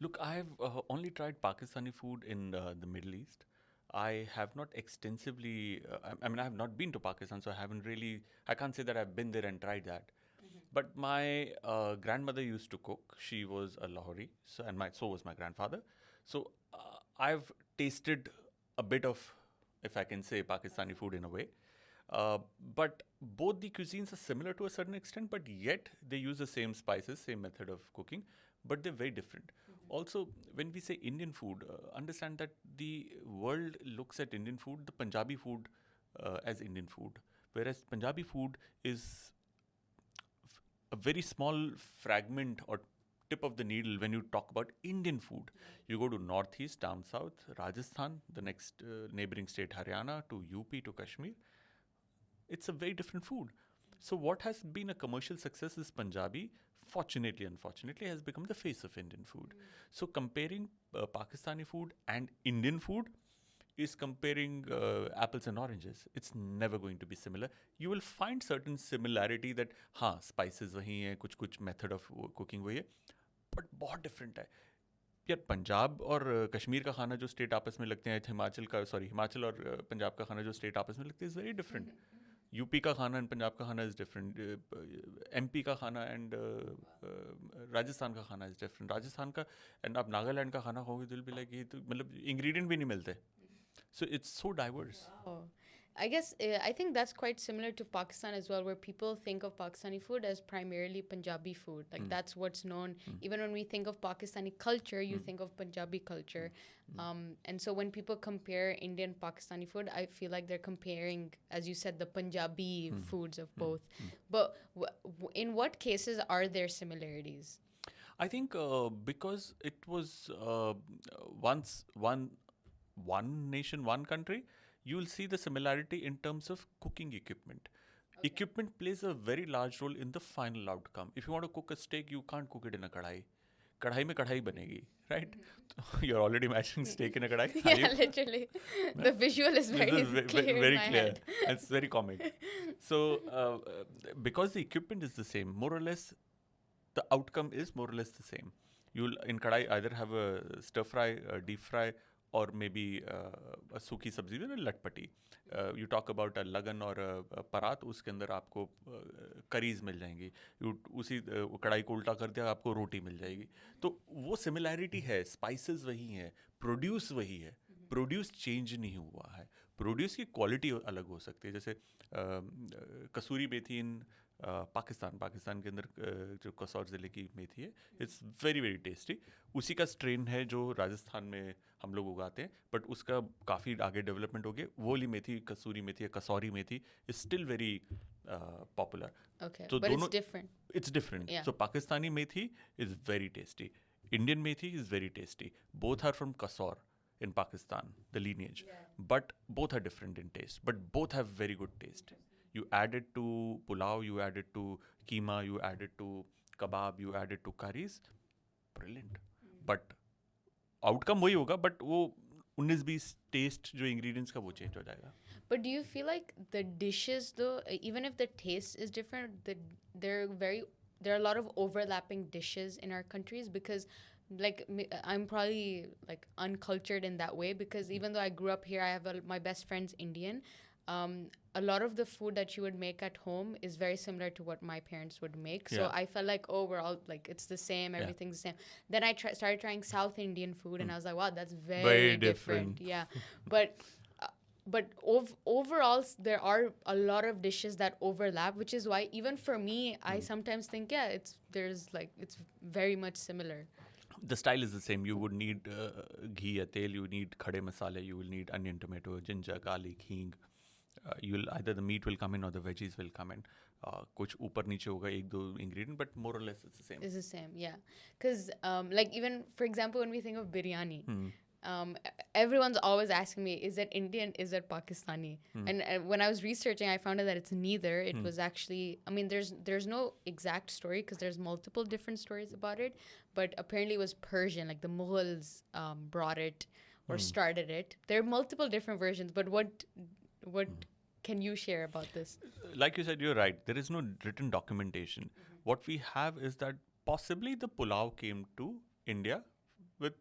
Look, I've only tried Pakistani food in the Middle East. I have not extensively, I mean, I have not been to Pakistan, so I can't say that I've been there and tried that. But my grandmother used to cook. She was a Lahori, so was my grandfather. So I've tasted a bit of, if I can say, Pakistani food in a way. But both the cuisines are similar to a certain extent, but yet they use the same spices, same method of cooking, but they're very different. Also, when we say Indian food, understand that the world looks at Indian food, the Punjabi food, as Indian food, whereas Punjabi food is a very small fragment or tip of the needle when you talk about Indian food. You go to Northeast, down south, Rajasthan, the next neighboring state, Haryana, to UP, to Kashmir. It's a very different food. So what has been a commercial success is Punjabi, fortunately, unfortunately, has become the face of Indian food. So comparing Pakistani food and Indian food is comparing apples and oranges. It's never going to be similar. You will find certain similarity that, spices wahi hai, kuch method of cooking wahi hai, but बहुत different है. यार पंजाब और कश्मीर का खाना जो state आपस में लगते हैं, हिमाचल और पंजाब का खाना जो स्टेट आपस में लगते हैं, इज़ वेरी डिफरेंट. यूपी का खाना एंड पंजाब का खाना इज़ डिफरेंट. एमपी का खाना एंड राजस्थान का खाना इज़ डिफरेंट. राजस्थान का एंड आप नागालैंड का खाना खाओगे तो विल बी लाइक, ये तो मतलब इंग्रेडिएंट भी नहीं मिलते. So it's so diverse. Oh. I think that's quite similar to Pakistan as well, where people think of Pakistani food as primarily Punjabi food. Like that's what's known. Even when we think of Pakistani culture, you think of Punjabi culture. And so when people compare Indian Pakistani food, I feel like they're comparing, as you said, the Punjabi foods of both. But in what cases are there similarities? I think because it was once one nation, one country, you will see the similarity in terms of cooking equipment. Equipment plays a very large role in the final outcome. If you want to cook a steak, you can't cook it in a kadai. कढ़ाई में कढ़ाई बनेगी, right? You're already imagining steak in a kadai. Are you? Yeah, literally. The visual is This very is clear in very my clear. head. It's very comic. So, because the equipment is the same, more or less, the outcome is more or less the same. You'll in kadai either have a stir fry, a deep fry, or maybe a सूखी सब्जी में लटपटी. You talk about a lagan or a parat, उसके अंदर आपको curries मिल जाएंगी. उसी कढ़ाई को उल्टा कर दिया आपको रोटी मिल जाएगी. तो वो सिमिलैरिटी है, स्पाइसेस वही हैं, प्रोड्यूस वही है, प्रोड्यूस चेंज नहीं हुआ है. प्रोड्यूस की क्वालिटी अलग हो सकती है. जैसे कसूरी मेथी इन पाकिस्तान के अंदर जो कसौर ज़िले की मेथी है, इट्स वेरी वेरी टेस्टी. उसी का स्ट्रेन है जो राजस्थान में हम लोग उगाते हैं, बट उसका काफ़ी आगे डेवलपमेंट हो गया. वो वाली मेथी, कसूरी मेथी या kasuri methi, is still very popular. Okay, तो but दोनों it's different. it's different. Yeah. So Pakistani methi is very tasty. Indian methi is very tasty. Both are from Kasor in Pakistan, the lineage. But both are different in taste. But both have very good taste. You add it to pulao, you add it to keema, you add it to kebab, you add it to curries. Brilliant. But outcome वही होगा, but वो 19-20 taste जो ingredients का वो change हो जाएगा. But do you feel like the dishes, though, even if the taste is different, there are a lot of overlapping dishes in our countries? Because like I'm probably like uncultured in that way, because even though I grew up here, I have my best friend's Indian. A lot of the food that you would make at home is very similar to what my parents would make. So Yeah. I felt like, oh, we're all like, it's the same, Yeah. everything's the same. Then I started trying South Indian food, and I was like, wow, that's very, Very different. different. Yeah. But overall, there are a lot of dishes that overlap, which is why even for me, I sometimes think, yeah, it's very much similar. The style is the same. You would need ghee, tel, you need khade masale, you will need onion, tomato, ginger, garlic, hing. You'll either the meat will come in or the veggies will come in. कुछ ऊपर नीचे होगा एक दो ingredient, but more or less it's the same. It's the same, yeah. Because like even for example, when we think of biryani, everyone's always asking me, is it Indian, is it Pakistani? And when I was researching, I found out that it's neither. It was actually, I mean, there's no exact story because there's multiple different stories about it, but apparently it was Persian, like the Mughals brought it or started it. There are multiple different versions, but what can you share about this? Like you said, you're right. There is no written documentation. What we have is that possibly the pulao came to India with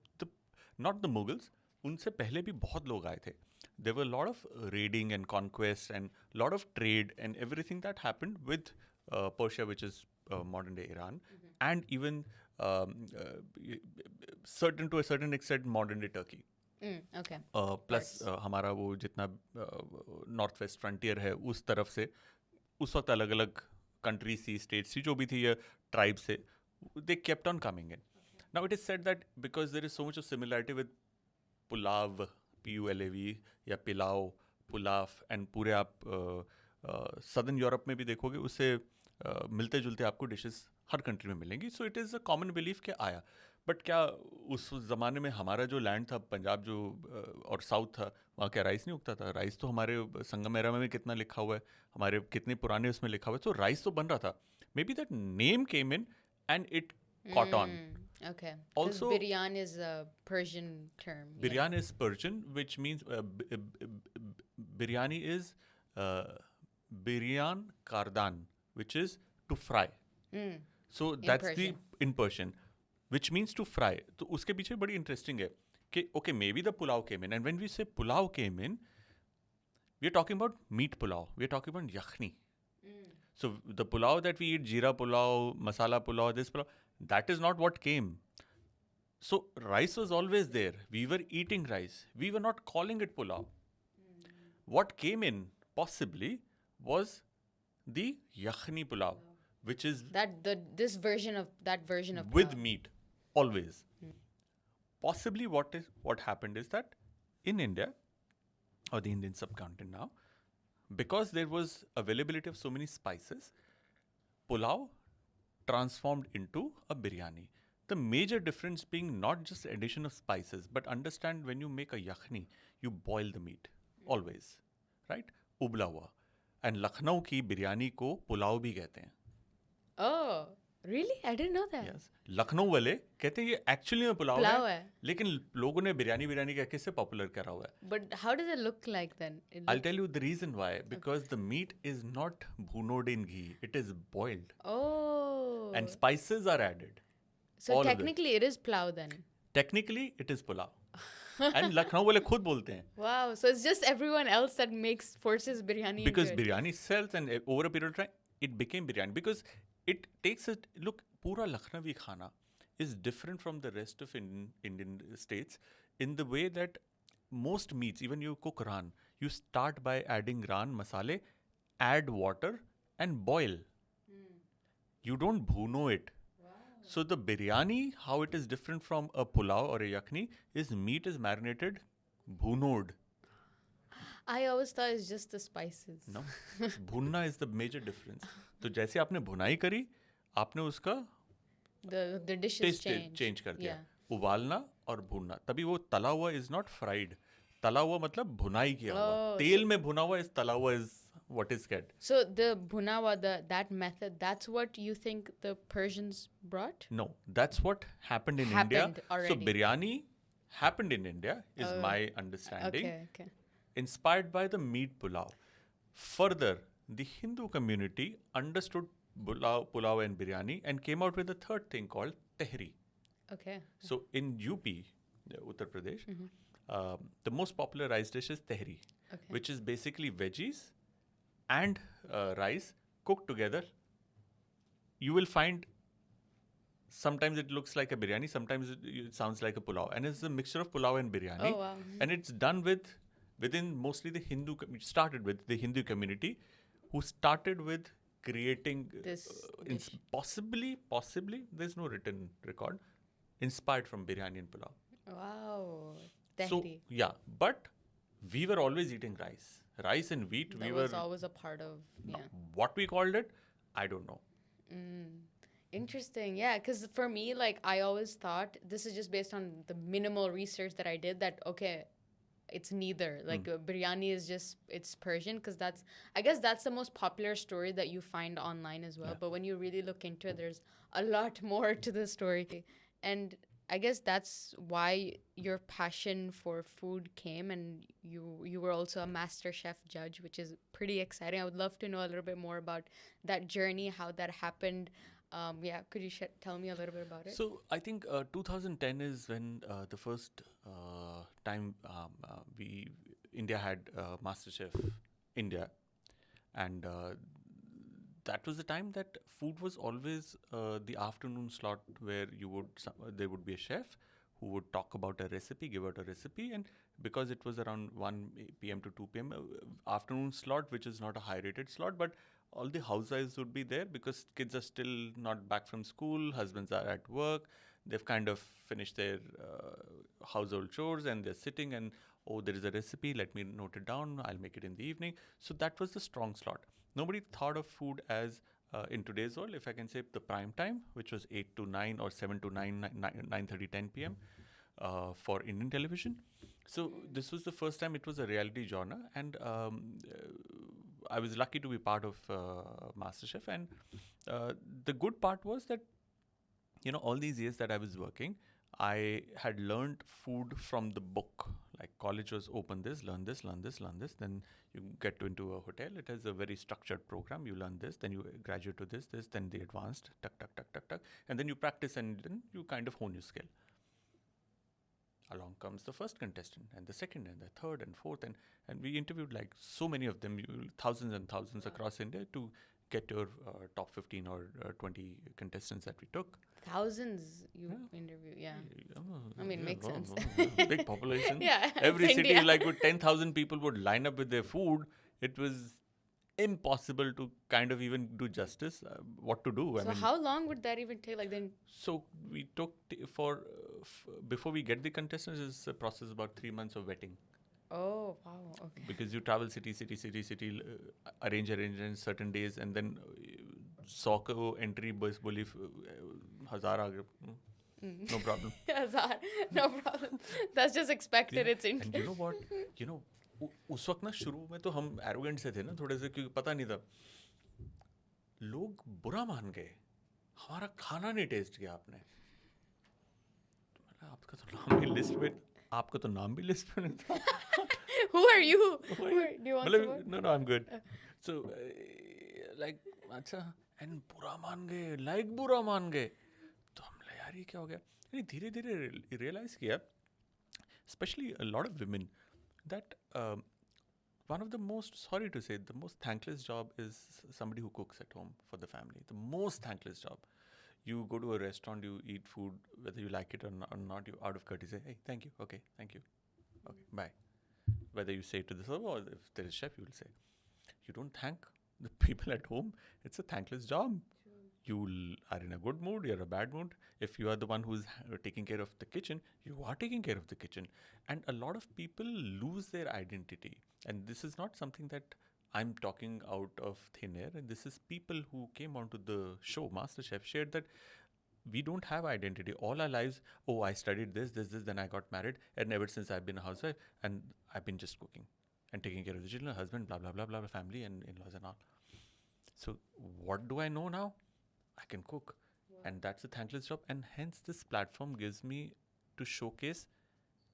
not the Mughals. उनसे पहले भी बहुत लोग आए थे. There were a lot of raiding and conquest and a lot of trade and everything that happened with Persia, which is modern day Iran, and even to a certain extent modern day Turkey. Okay. Plus हमारा वो जितना north west frontier है उस तरफ से उस वक्त अलग अलग कंट्रीज थी, स्टेट्स थी, जो भी थी, ट्राइब से, they kept on coming in. Now it is said that because there is so much of similarity with pulao, PULAV, या पिलाव, पुलाव, एंड पूरे आप सदर्न यूरोप में भी देखोगे उससे मिलते जुलते आपको डिशेस हर कंट्री में मिलेंगी. So it is a common belief के आया. बट क्या उस ज़माने में हमारा जो लैंड था, पंजाब जो और साउथ था, वहाँ क्या राइस नहीं उगता था? राइस तो हमारे संगमेरा में कितना लिखा हुआ है, हमारे कितने पुराने उसमें लिखा हुआ है. तो राइस तो बन रहा था. May be that name came in and it caught on. Okay. Also, biryan is a Persian term. Biryan is Persian, which means biryani is biryan kardan, which is to fry. So that's Persian. in Persian, which means to fry. तो उसके पीछे बड़ी interesting है कि okay, maybe the pulao came in, and when we say pulao came in, we are talking about meat pulao. We are talking about yakhni. So the pulao that we eat, jeera pulao, masala pulao, this pulao, that is not what came. So rice was always there. We were eating rice. We were not calling it pulao. What came in possibly was the yakhni pulao, which is this version of that version of with pulao. meat always. Possibly what happened is that in India or the Indian subcontinent now, because there was availability of so many spices, pulao transformed into a biryani. The major difference being not just the addition of spices, but understand when you make a yakhni, you boil the meat always, right? Ubla hua. And Lucknow की बिरयानी को पुलाव भी कहते हैं. Oh, really? I didn't know that. Yes. Lucknow वाले कहते हैं ये actually में पुलाव Pulao है, hai. लेकिन लोगों ने बिरयानी बिरयानी कह के इसे पॉपुलर करा हुआ है. But how does it look like then? It I'll looks- tell you the reason why. Because the meat is not bhunod in ghee. It is boiled. Oh. And spices are added. So all of it. technically it is pulao then. Technically, it is pulao. And Lucknow वाले खुद बोलते हैं. Wow. So it's just everyone else that makes forces biryani. Because into it. biryani sells and over a period of time, it became biryani. Because it takes it, look, pura Lucknowi khana is different from the rest of Indian states in the way that most meats, even you cook ran, you start by adding ran masale, add water and boil. You don't bhuno it. So the biryani, how it is different from a pulao or a yakhni, is meat is marinated, bhunod. I always thought it's just the spices. No, भुनना is the major difference. तो जैसे आपने भुनाई करी, आपने उसका The dish is taste changed. Change कर दिया. Yeah. उबालना और भुनना, तभी वो तला हुआ is not fried. तला हुआ मतलब भुनाई किया हुआ. Oh, तेल में भुना हुआ is तला हुआ is what is get. So the bhunawa, that method, that's what you think the Persians brought? No, that's what happened in Happened India. So already. biryani happened in India is my understanding. Okay. Inspired by the meat pulao. Further, the Hindu community understood pulao and biryani and came out with a third thing called tehri. Okay. So in UP, Uttar Pradesh, the most popular rice dish is tehri, Okay. which is basically veggies and rice cooked together. You will find sometimes it looks like a biryani, sometimes it sounds like a pulao, and it's a mixture of pulao and biryani. Oh, wow. And it's done within mostly the Hindu, started with the Hindu community, who started with creating This dish. possibly, there's no written record, inspired from biryani and pulao. Wow. So, Tehri. yeah, but we were always eating rice and wheat. That we was were, always a part of, yeah. what we called it, I don't know. Interesting. Yeah, because for me, like, I always thought, this is just based on the minimal research that I did, that, okay, it's neither. Like, biryani is just, it's Persian, because I guess that's the most popular story that you find online as well. Yeah. But when you really look into it, there's a lot more to the story. And I guess that's why your passion for food came, and you were also a MasterChef judge, which is pretty exciting. I would love to know a little bit more about that journey, how that happened. Yeah, could you tell me a little bit about it? So I think 2010 is when the first time India had MasterChef India, and that was the time that food was always the afternoon slot where there would be a chef who would talk about a recipe, give out a recipe, and because it was around 1 p.m. to 2 p.m. Afternoon slot, which is not a high-rated slot, but all the housewives would be there because kids are still not back from school, husbands are at work, they've kind of finished their household chores and they're sitting and, oh, there is a recipe, let me note it down, I'll make it in the evening. So that was the strong slot. Nobody thought of food as, in today's world, if I can say, the prime time, which was 8 to 9 or 7 to 9:30, 10 p.m. For Indian television. So this was the first time it was a reality genre, and I was lucky to be part of MasterChef. And the good part was that, all these years that I was working, I had learned food from the book. Like college was open this, learn this, learn this, learn this. Then you get into a hotel. It has a very structured program. You learn this, then you graduate to this, then the advanced, tuck, tuck, tuck, tuck, tuck. And then you practice and then you kind of hone your skill. Along comes the first contestant and the second and the third and fourth. And we interviewed like so many of them, thousands and thousands across India to get your top 15 or 20 contestants that we took. Thousands you interview, yeah. I mean, makes sense. Big population. Yeah, Every it's city, India. like with 10,000 people would line up with their food. It was impossible to kind of even do justice. What to do? So how long would that even take? Like then. So we took before we get the contestants, it's a process about 3 months of vetting. Oh wow! Okay. Because you travel city, arrange in certain days, and then 100 को entry bus बोली 1000 आ गए. No problem. No problem. That's just expected. Yeah. It's Indian. And you know what? उस वक्त ना शुरू में तो हम एरोगेंट से थे ना थोड़े से, क्योंकि पता नहीं था, लोग बुरा मान गए, हमारा खाना नहीं टेस्ट किया आपने। तो मैंने आपका तो नाम भी लिस्ट में, आपका तो नाम भी लिस्ट में नहीं था। Who are you? वही, Do you want some more? मतलब no no I am good. So like अच्छा, एंड बुरा मान गए, लाइक बुरा मान गए। तो हम ले यार ये क्या हो गया। नहीं, धीरे धीरे रियलाइज किया, especially a lot of women, that one of the most, sorry to say, the most thankless job is somebody who cooks at home for the family. The most thankless job. You go to a restaurant, you eat food, whether you like it or not, you out of courtesy say, hey, thank you, okay, thank you, okay, bye. Whether you say it to the server or if there is chef, you will say. You don't thank the people at home. It's a thankless job. You are in a good mood, you're in a bad mood. If you are the one who's taking care of the kitchen, you are taking care of the kitchen. And a lot of people lose their identity. And this is not something that I'm talking out of thin air. And this is people who came onto the show, MasterChef, shared that we don't have identity. All our lives, oh, I studied this, then I got married. And ever since I've been a housewife, and I've been just cooking and taking care of the children, husband, blah, blah, blah, blah, family and in-laws and all. So what do I know now? I can cook. Wow. And that's a thankless job. And hence this platform gives me to showcase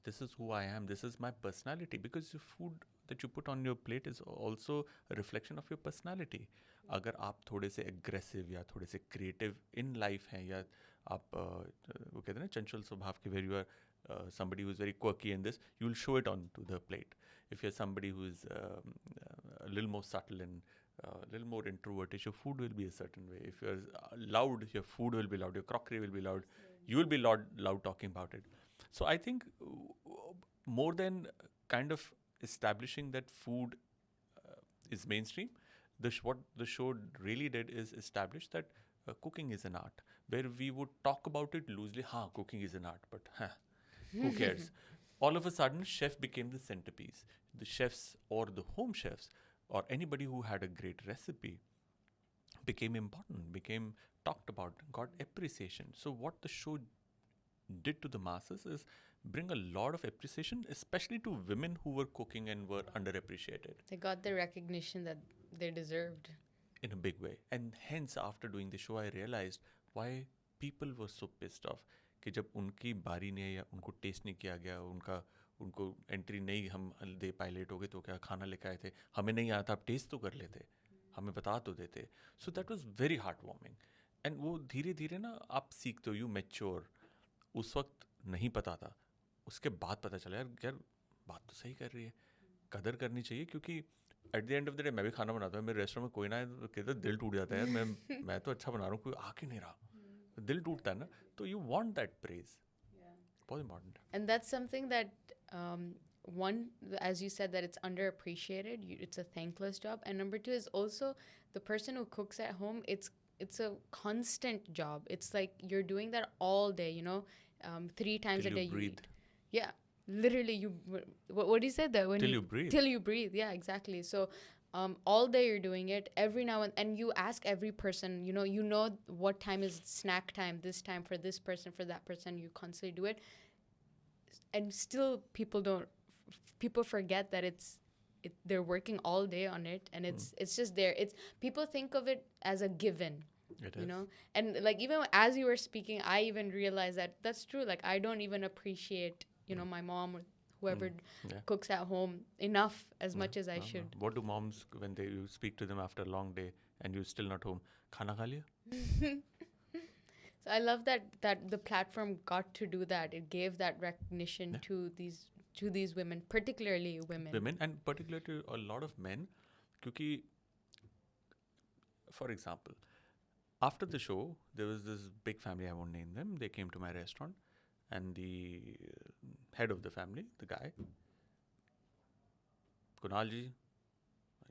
this is who I am, this is my personality, because the food that you put on your plate is also a reflection of your personality. अगर आप थोड़े से aggressive या थोड़े से creative in life हैं, या आप वो कहते हैं ना चंचल स्वभाव के, where you are somebody who is very quirky in this, you will show it onto the plate. If you're somebody who is a little more subtle and a little more introverted, your food will be a certain way. If you're loud, your food will be loud, your crockery will be loud, you will be loud talking about it. So I think more than kind of establishing that food is mainstream, what the show really did is establish that cooking is an art, where we would talk about it loosely. Ha, cooking is an art, but who cares? All of a sudden, chef became the centerpiece. The chefs or the home chefs or anybody who had a great recipe became important, became talked about, got appreciation. So what the show did to the masses is bring a lot of appreciation, especially to women who were cooking and were underappreciated. They got the recognition that they deserved. In a big way. And hence, after doing the show, I realized why people were so pissed off. कि जब उनकी बारी नहीं या उनको test नहीं किया गया, उनको एंट्री नहीं हम दे पाए, लेट हो गए, तो क्या खाना लेकर आए थे, हमें नहीं आता, आप टेस्ट तो कर लेते, हमें बता तो देते. So that was very heart warming. And वो धीरे धीरे ना आप सीखते हो, यू मैच्योर. उस वक्त नहीं पता था, उसके बाद पता चला यार बात तो सही कर रही है, कदर करनी चाहिए. क्योंकि at the end of the day मैं भी खाना बनाता हूँ, मेरे रेस्टोरेंट में कोई ना कहते दिल टूट जाता है यार, मैं तो अच्छा बना रहा हूँ, कोई आ क्यों नहीं रहा, दिल टूटता है ना. तो यू वांट दैट प्रेज. बहुत इंपॉर्टेंट है. And that's something that one, as you said, that it's underappreciated. It's a thankless job. And number two is also the person who cooks at home. It's a constant job. It's like you're doing that all day. 3 times Till a day you breathe. Yeah, literally. What do you say that when Till you breathe. Till you breathe. Yeah, exactly. So all day you're doing it. Every now and you ask every person. You know what time is snack time. This time for this person, for that person. You constantly do it. And still people forget that they're working all day on it, and it's just there. People think of it as a given. It is. And like even as you were speaking, I even realized that that's true. Like I don't even appreciate my mom or whoever cooks at home enough as much as I should. What do moms, when you speak to them after a long day and you're still not home, khana kha liya? So I love that the platform got to do that. It gave that recognition to these women, particularly women. And particularly to a lot of men. Kyunki, for example, after the show, there was this big family, I won't name them. They came to my restaurant, and the head of the family, the guy, Kunal ji,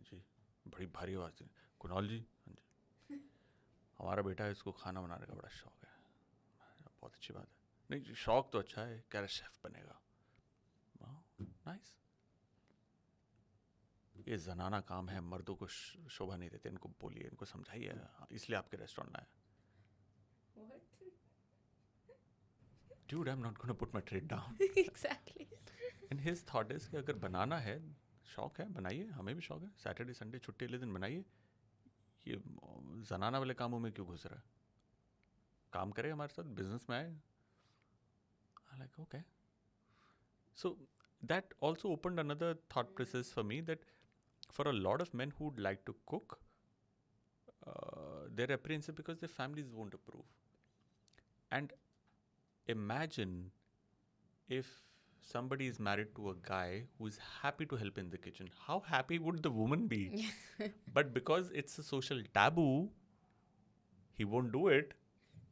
जी बड़ी भारी आवाज़ थी, कुणाल जी, हाँ जी, हमारा बेटा है, इसको खाना बनाने का बड़ा शौक है. बहुत अच्छी बात है. नहीं, शौक तो अच्छा है, क्या शेफ बनेगा. नाइस. ये जनाना काम है, मर्दों को शोभा नहीं देते, इनको बोलिए, इनको समझाइए, इसलिए आपके रेस्टोरेंट आया. Dude, I'm not going to put my tray down. Exactly. And his thought is कि अगर बनाना है शौक है, बनाइए, हमें भी शौक है, सैटरडे संडे छुट्टी वाले दिन बनाइए, ये जनाना वाले कामों में क्यों घुस रहा है, काम करे हमारे साथ, बिजनेस में आए. Like okay. So that also opened another thought process for me, that for a lot of men who would like to cook, they're apprehensive because their families won't approve. And imagine if somebody is married to a guy who is happy to help in the kitchen. How happy would the woman be? But because it's a social taboo, he won't do it.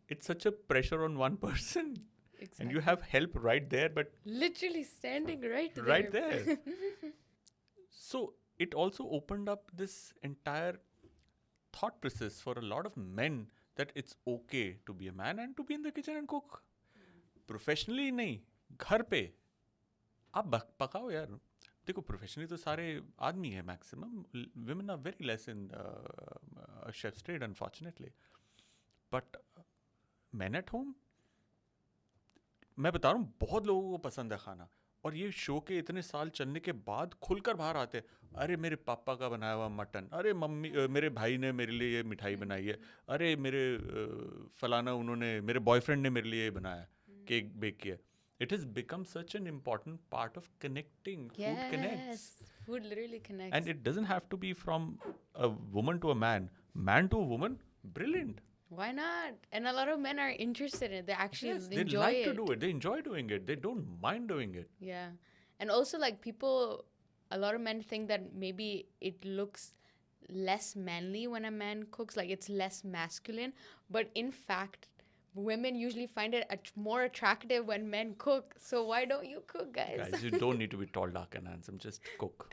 It's such a pressure on one person. Exactly. And you have help right there, but literally standing right there. right there. So it also opened up this entire thought process for a lot of men that it's okay to be a man and to be in the kitchen and cook. Professionally नहीं, घर पे आप पकाओ यार. देखो professionally तो सारे आदमी है maximum, women are very less in chef's trade unfortunately. But men at home, मैं बता रहा हूँ बहुत लोगों को पसंद है खाना, और ये शो के इतने साल चलने के बाद खुलकर बाहर आते हैं, अरे मेरे पापा का बनाया हुआ मटन, अरे मम्मी मेरे भाई ने मेरे लिए ये मिठाई बनाई है, अरे मेरे फलाना उन्होंने मेरे बॉयफ्रेंड ने मेरे लिए ये बनाया, केक बेक किया. It has become such an important part of connecting. Yes, food connects. Food literally connects. And it doesn't have to be from a woman to a man to a woman. Brilliant. Why not? And a lot of men are interested in it. They actually Yes, they enjoy like it. to do it. They enjoy doing it. They don't mind doing it. Yeah. And also, like, people, a lot of men think that maybe it looks less manly when a man cooks, like it's less masculine. But in fact, women usually find it more attractive when men cook. So why don't you cook, guys? Guys, you don't need to be tall, dark, and handsome. Just cook.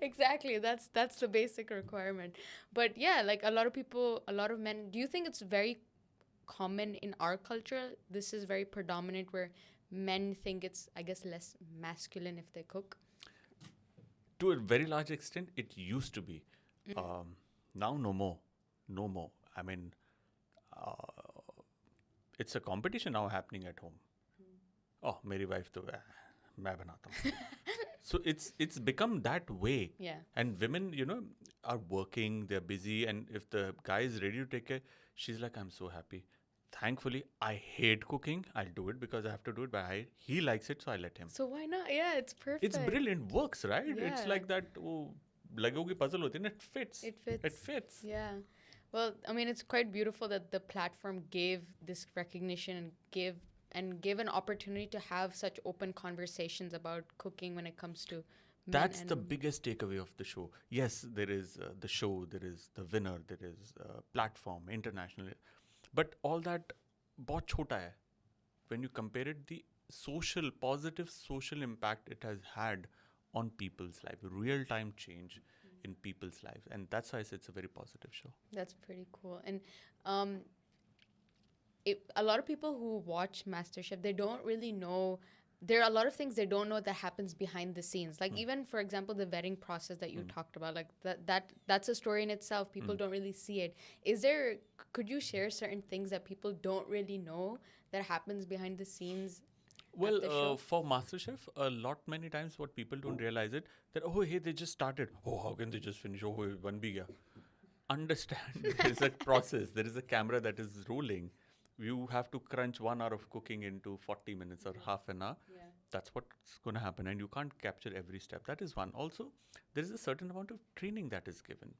Exactly. That's the basic requirement. But yeah, like a lot of people, a lot of men, do you think it's very common in our culture? This is very predominant where men think it's, I guess, less masculine if they cook? To a very large extent, it used to be. Now, no more. No more. I mean, it's a competition now happening at home. Oh, मेरी wife तो मैं बनाता हूँ. So it's become that way. Yeah. And women, are working, they're busy, and if the guy is ready to take care, she's like, I'm so happy. Thankfully, I hate cooking. I'll do it because I have to do it, but he likes it, so I let him. So why not? Yeah, it's perfect. It's brilliant. Works, right? It's Yeah. like that Lego की puzzle होती है ना, it fits. It fits. It fits. Yeah. Well, I mean, it's quite beautiful that the platform gave this recognition and gave an opportunity to have such open conversations about cooking when it comes to men. That's and the biggest takeaway of the show. Yes, there is the show, there is the winner, there is platform, international. But all that बहुत छोटा है. When you compare it, the positive social impact it has had on people's life, real-time change in people's lives. And that's why I say it's a very positive show. That's pretty cool. And a lot of people who watch MasterChef, they don't really know. There are a lot of things they don't know that happens behind the scenes. Like even, for example, the vetting process that you talked about, like that's a story in itself. People don't really see it. Could you share certain things that people don't really know that happens behind the scenes? Well, for MasterChef, many times what people don't realize it, that, oh, hey, they just started. Oh, how can they just finish? Oh, one bhi gaya. Understand, there is a process. There is a camera that is rolling. You have to crunch 1 hour of cooking into 40 minutes or half an hour. Yeah. That's what's going to happen. And you can't capture every step. That is one. Also, there is a certain amount of training that is given.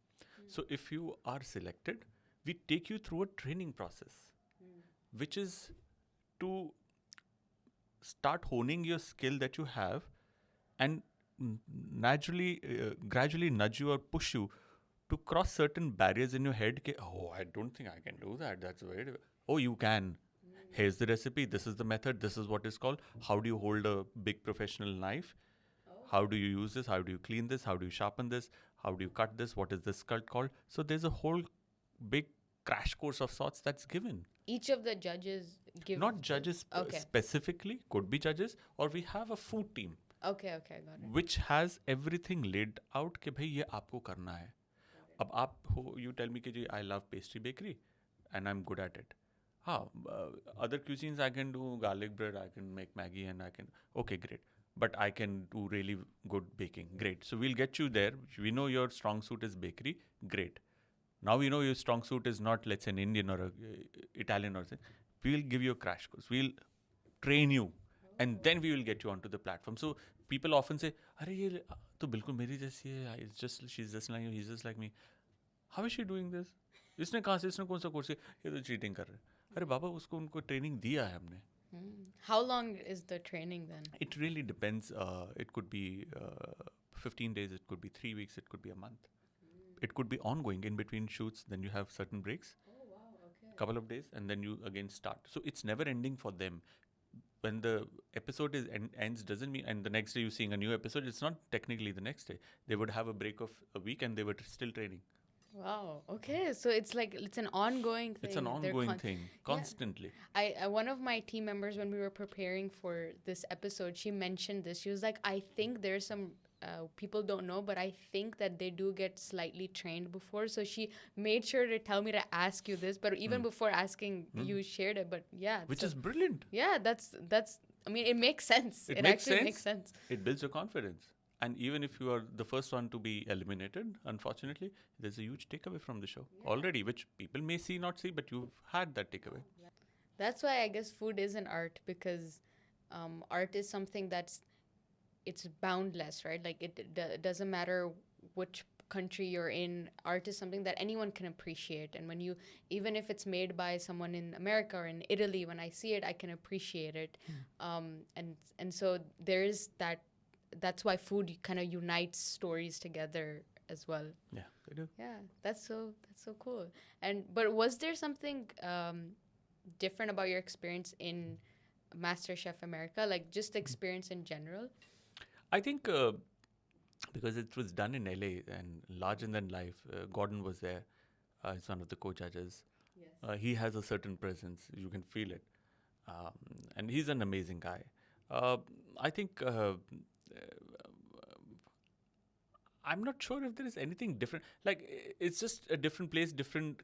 So if you are selected, we take you through a training process, which is to start honing your skill that you have and gradually nudge you or push you to cross certain barriers in your head. Oh, I don't think I can do that. That's weird. Oh, you can. Here's the recipe. This is the method. This is what it's called. How do you hold a big professional knife? How do you use this? How do you clean this? How do you sharpen this? How do you cut this? What is this cut called? So there's a whole big crash course of sorts that's given. Each of the judges give... Not judges specifically, could be judges, or we have a food team. Okay, got it. Which has everything laid out कि भाई ये आपको करना है. अब आप हो, you tell me कि जी I love pastry bakery and I'm good at it. Other cuisines I can do garlic bread, I can make Maggi and I can, okay, great. but I can do really good baking. Great. So we'll get you there. We know your strong suit is bakery. Great. Now we know your strong suit is not, let's say, an Indian or a Italian or something. We'll give you a crash course. We'll train you, and then we will get you onto the platform. So people often say, "अरे ये तो बिल्कुल मेरी जैसी है. It's just she's just like you. He's just like me. How is she doing this? इसने कहाँ से? इसने कौन सा कोर्स किया? ये तो चीटिंग कर रहे हैं." अरे बाबा, उसको उनको ट्रेनिंग दिया है हमने. How long is the training then? It really depends. It could be 15 days. It could be 3 weeks. It could be a month. It could be ongoing in between shoots. Then you have certain breaks, couple of days, and then you again start. So it's never ending for them. When the episode ends, doesn't mean, and the next day you're seeing a new episode, it's not technically the next day. They would have a break of a week and they were still training. Wow. Okay. So it's like it's an ongoing thing. It's an ongoing thing, constantly. I one of my team members, when we were preparing for this episode, she mentioned this. She was like, I think there's some people don't know, but I think that they do get slightly trained before. So she made sure to tell me to ask you this, but even before asking, you shared it. But yeah, which is brilliant. Yeah, that's. I mean, it makes sense. It actually makes sense. It builds your confidence. And even if you are the first one to be eliminated, unfortunately, there's a huge takeaway from the show already, which people may see, not see, but you've had that takeaway. That's why I guess food is an art, because art is something it's boundless, right? Like it doesn't matter which country you're in. Art is something that anyone can appreciate, and when you, even if it's made by someone in America or in Italy, when I see it, I can appreciate it. And so there is that. That's why food kind of unites stories together as well. Yeah, they do. Yeah, that's so cool. But was there something different about your experience in MasterChef America, like just the experience in general? I think because it was done in LA and larger than life, Gordon was there. He's one of the co-judges. Yes. He has a certain presence. You can feel it. And he's an amazing guy. I think I'm not sure if there is anything different. Like, it's just a different place, different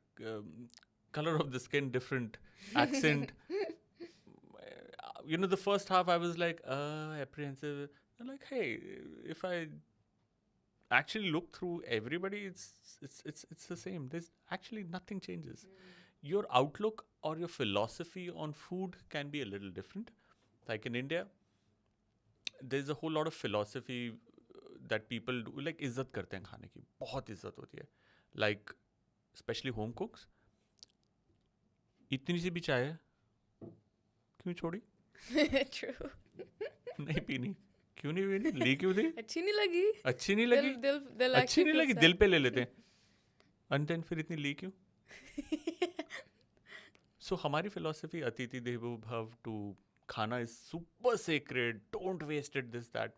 color of the skin, different accent. The first half I was like, apprehensive. I'm like, hey, if I actually look through everybody, it's the same. There's actually nothing changes. Your outlook or your philosophy on food can be a little different. Like in India, there's a whole lot of philosophy that people do. Like, इज्जत करते हैं खाने की, बहुत इज्जत होती है. Like, especially home cooks. इतनी सी भी चाय है, क्यों छोड़ी? True. नहीं पीनी. क्यों नहीं पीनी? ली क्यों दी? अच्छी नहीं लगी. अच्छी नहीं लगी. अच्छी नहीं लगी, दिल पे ले लेते हैं. And then फिर इतनी ली क्यों? So हमारी philosophy अतिथि देवो भव to खाना is super sacred, don't waste it, this that.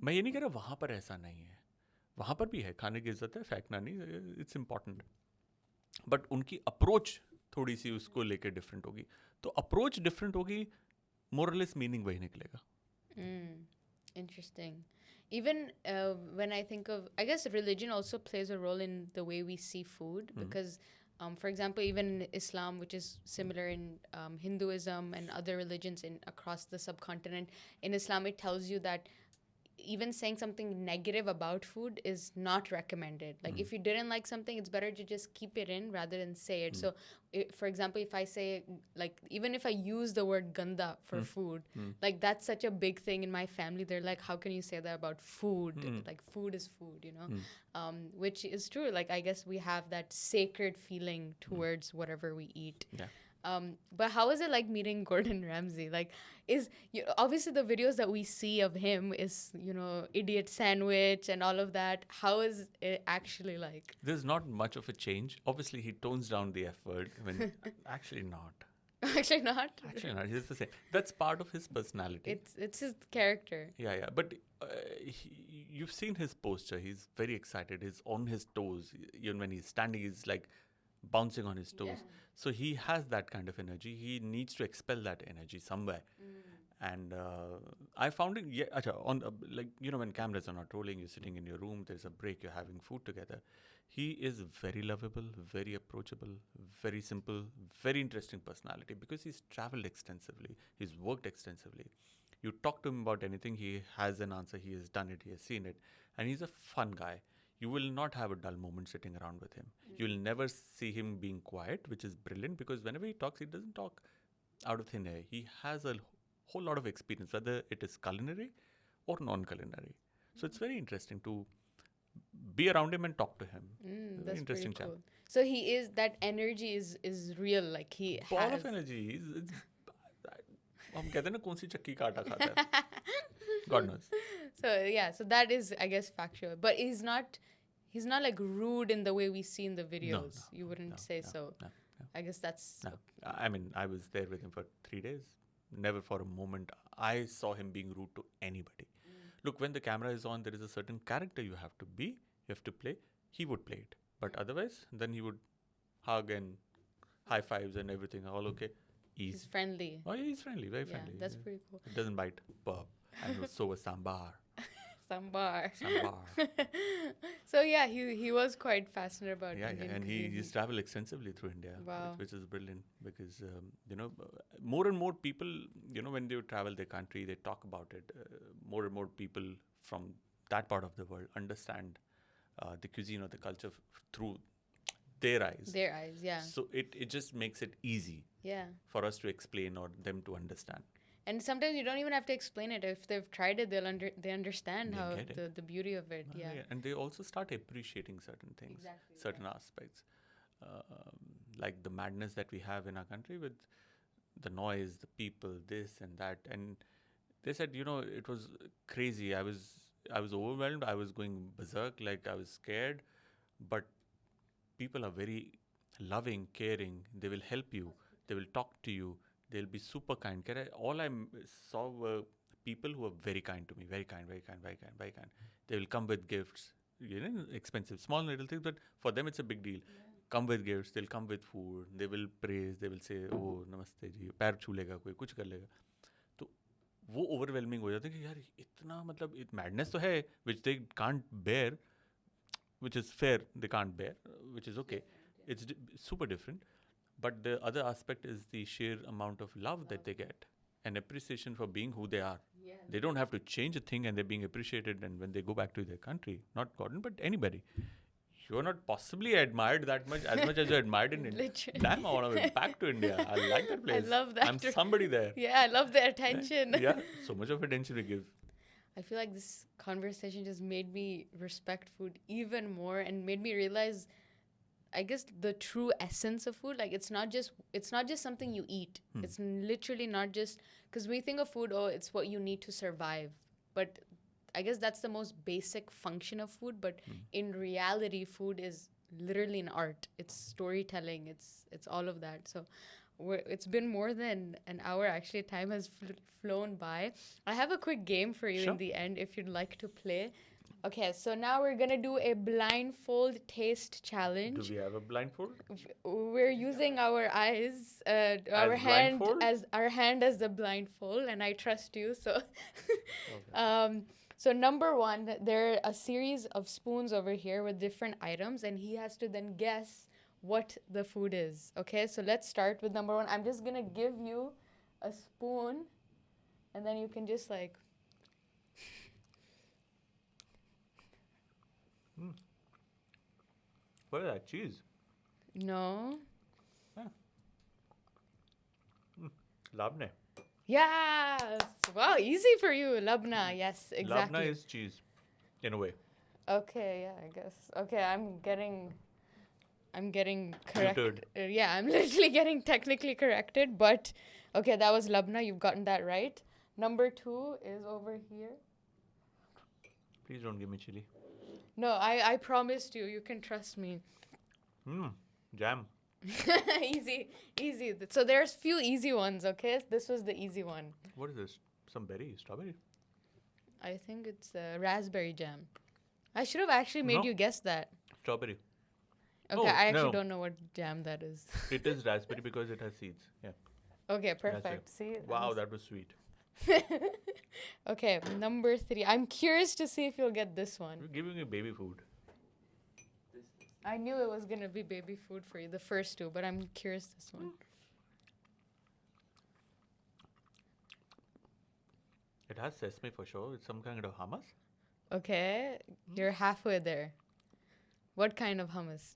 मैं ये नहीं कह रहा वहाँ पर ऐसा नहीं है. वहाँ पर भी है, खाने की इज्जत है, फेंकना नहीं, it's important. बट उनकी अप्रोच थोड़ी सी उसको लेके डिफरेंट होगी. तो अप्रोच डिफरेंट होगी, more or less मीनिंग वही निकलेगा. Interesting. Even when I think of, I guess religion also plays a role in the way we see food, because for example, even in Islam, which is similar in Hinduism and other religions across the subcontinent, in Islam it tells you that even saying something negative about food is not recommended. Like if you didn't like something, it's better to just keep it in rather than say it. So for example, if I say, like, even if I use the word ganda for food, like that's such a big thing in my family. They're like, how can you say that about food? Like food is food, which is true. Like, I guess we have that sacred feeling towards whatever we eat. Yeah. But how is it like meeting Gordon Ramsay? Like, obviously the videos that we see of him is, idiot sandwich and all of that. How is it actually like? There's not much of a change. Obviously, he tones down the F word. Actually not. Actually not? Actually not. He's the same. That's part of his personality. It's his character. Yeah. But you've seen his posture. He's very excited. He's on his toes. Even when he's standing, he's like bouncing on his toes. Yeah. So he has that kind of energy. He needs to expel that energy somewhere. And I found it, when cameras are not rolling, you're sitting in your room, there's a break, you're having food together. He is very lovable, very approachable, very simple, very interesting personality, because he's traveled extensively, he's worked extensively. You talk to him about anything, he has an answer. He has done it. He has seen it, and he's a fun guy. You will not have a dull moment sitting around with him. You will never see him being quiet, which is brilliant because whenever he talks, he doesn't talk out of thin air. He has a whole lot of experience, whether it is culinary or non-culinary. So it's very interesting to be around him and talk to him. Very That's interesting pretty chap. cool. So he is that energy is real. Like he Ball has. of energy. हम कहते हैं ना कौन सी चक्की का आटा खाता है. God knows. So yeah, so that is, I guess, factual. But he's not like rude in the way we see in the videos. You wouldn't say so. No. I guess that's No. I mean, I was there with him for 3 days. Never for a moment I saw him being rude to anybody. Look, when the camera is on, there is a certain character you have to be, you have to play. He would play it. But otherwise, then he would hug and high fives and everything. All okay. he's Easy. friendly. Oh, yeah, he's friendly, very Yeah, friendly. that's pretty cool. It doesn't bite. Burp. And so was sambar. Sambar. Sambar. So yeah, he was quite fascinated about Yeah, Indian and cuisine. he's traveled extensively through India, Wow. which is brilliant because more and more people, when they travel their country, they talk about it. More and more people from that part of the world understand the cuisine or the culture through their eyes. Their eyes, yeah. So it just makes it easy Yeah. for us to explain or them to understand. And sometimes you don't even have to explain it. If they've tried it, they understand They how get it. the beauty of it. Yeah. And they also start appreciating certain things, Exactly, certain aspects, like the madness that we have in our country with the noise, the people, this and that. And they said, it was crazy. I was overwhelmed. I was going berserk, like I was scared. But people are very loving, caring. They will help you. They will talk to you. They'll be super kind. All I saw were people who were very kind to me. Very kind, very kind, very kind, very kind. They will come with gifts. Expensive, small little things, but for them it's a big deal. Come with gifts. They'll come with food. They will praise. They will say, "Oh, namaste ji." पैर छू लेगा कोई, कुछ कर लेगा. तो वो overwhelming हो जाता है कि यार इतना मतलब मैडनेस तो है which they can't bear, which is fair. They can't bear, which is okay. It's super different. But the other aspect is the sheer amount of love that they get and appreciation for being who they are. Yeah. They don't have to change a thing and they're being appreciated. And when they go back to their country, not Gordon, but anybody, you're not possibly admired that much as you're admired in India. Literally. Damn, I want to go back to India. I like that place. love that I'm too. somebody there. Yeah, I love the attention. Yeah, so much of attention we give. I feel like this conversation just made me respect food even more and made me realize, I guess, the true essence of food. Like it's not just something you eat. It's literally not just, because we think of food, oh, it's what you need to survive. But I guess that's the most basic function of food. But in reality, food is literally an art. It's storytelling. It's all of that. So it's been more than an hour. Actually, time has flown by. I have a quick game for you in the end if you'd like to play. Okay, so now we're gonna do a blindfold taste challenge. Do we have a blindfold? We're using our eyes, our hand as the blindfold, and I trust you. So, so number one, there are a series of spoons over here with different items, and he has to then guess what the food is. Okay, so let's start with number one. I'm just gonna give you a spoon, and then you can just like. What is that? Cheese? No. Labne. Yes. Wow, easy for you, labna. Yes, exactly. Labna is cheese, in a way. Okay, yeah, I guess. Okay, I'm getting correct. Tutored. Yeah, I'm literally getting technically corrected, but okay, that was labna. You've gotten that right. Number 2 is over here. Please don't give me chili. No, I promised you. You can trust me. Jam. Easy. So there's few easy ones, okay? This was the easy one. What is this? Some berry? Strawberry? I think it's raspberry jam. I should have actually made you guess that. Strawberry. Okay, I actually don't know what jam that is. It is raspberry because it has seeds. Yeah. Okay, perfect. See? Wow, that was sweet. Okay, number 3. I'm curious to see if you'll get this one. You're giving me baby food. I knew it was going to be baby food for you, the first 2, but I'm curious this one. It has sesame for sure. It's some kind of hummus. Okay, you're halfway there. What kind of hummus?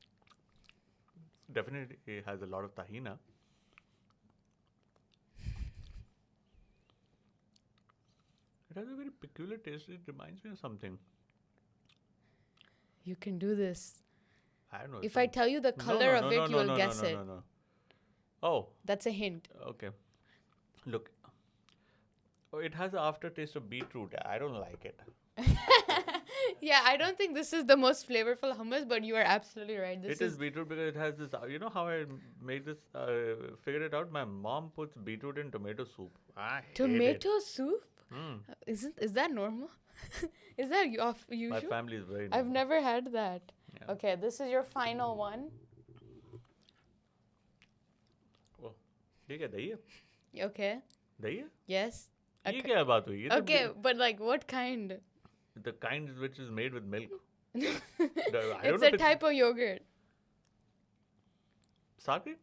Definitely it has a lot of tahina. It has a very peculiar taste. It reminds me of something. You can do this. I don't know. If I tell you the color of it, you will guess it. No. Oh, That's a hint. okay. Look, it has an aftertaste of beetroot. I don't like it. Yeah, I don't think this is the most flavorful hummus, but you are absolutely right. It is beetroot because it has this. You know how I made this? Figured it out. My mom puts beetroot in tomato soup. I hate it. Tomato soup? Mm. Is that normal? Is that usual? My family is very. I've never had that. Yeah. Okay, this is your final one. Oh, ठीक है दही है? Okay. दही है? Yes. ये क्या बात हुई? ये तो Okay, but like what kind? the kind which is made with milk. It's a type of yogurt. Sake?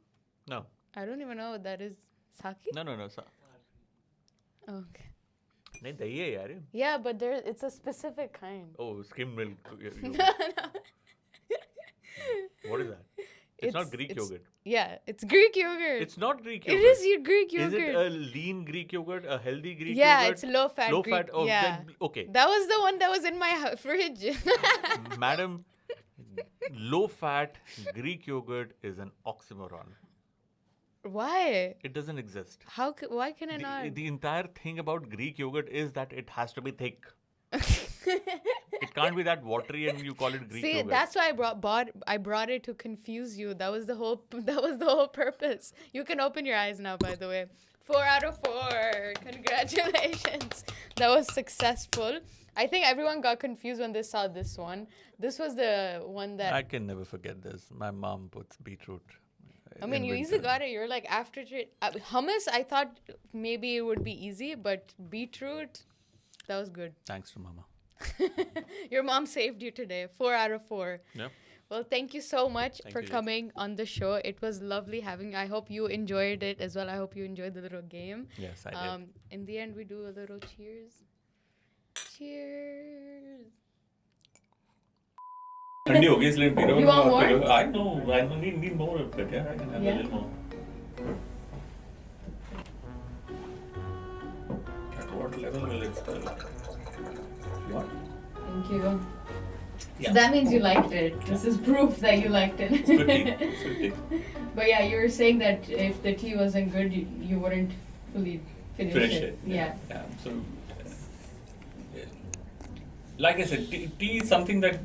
No. I don't even know what that is. Sake? No. Okay. नहीं दही है यार. Yeah, but it's a specific kind. Oh, skim milk. No. What is that? It's not Greek yogurt. Yeah, it's Greek yogurt. It's not Greek yogurt. It is your Greek yogurt. Is it a lean Greek yogurt? A healthy Greek yogurt? Yeah, it's low fat. Low Greek. fat. Oh, yeah. then, okay. That was the one that was in my fridge. Madam, low fat Greek yogurt is an oxymoron. Why? It doesn't exist. Why can it not? The entire thing about Greek yogurt is that it has to be thick. It can't be that watery and you call it Greek yogurt. See, that's why I brought it to confuse you. That was the whole purpose. You can open your eyes now, by the way. 4 out of 4. Congratulations. That was successful. I think everyone got confused when they saw this one. This was the one that I can never forget this. My mom puts beetroot. I mean, you easily got it. You're like after hummus. I thought maybe it would be easy, but beetroot, that was good. Thanks to Mama. Your mom saved you today. 4 out of 4. Yeah. Well, thank you so much Thank for you. coming on the show. It was lovely having. I hope you enjoyed it as well. I hope you enjoyed the little game. Yes, I did. In the end, we do a little cheers. Cheers. ठंडी हो गई इसलिए P रहा हूँ. You want more? I know. I need more of it. Yeah, I can have a little more. At what level will it still? What? Thank you. Yeah. So that means you liked it. This is proof that you liked it. It's good tea. It's good tea. But yeah, you were saying that if the tea wasn't good, you wouldn't fully finish it. Yeah. So, like I said, tea is something that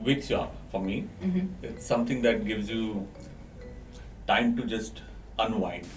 wakes you up for me. Mm-hmm. It's something that gives you time to just unwind.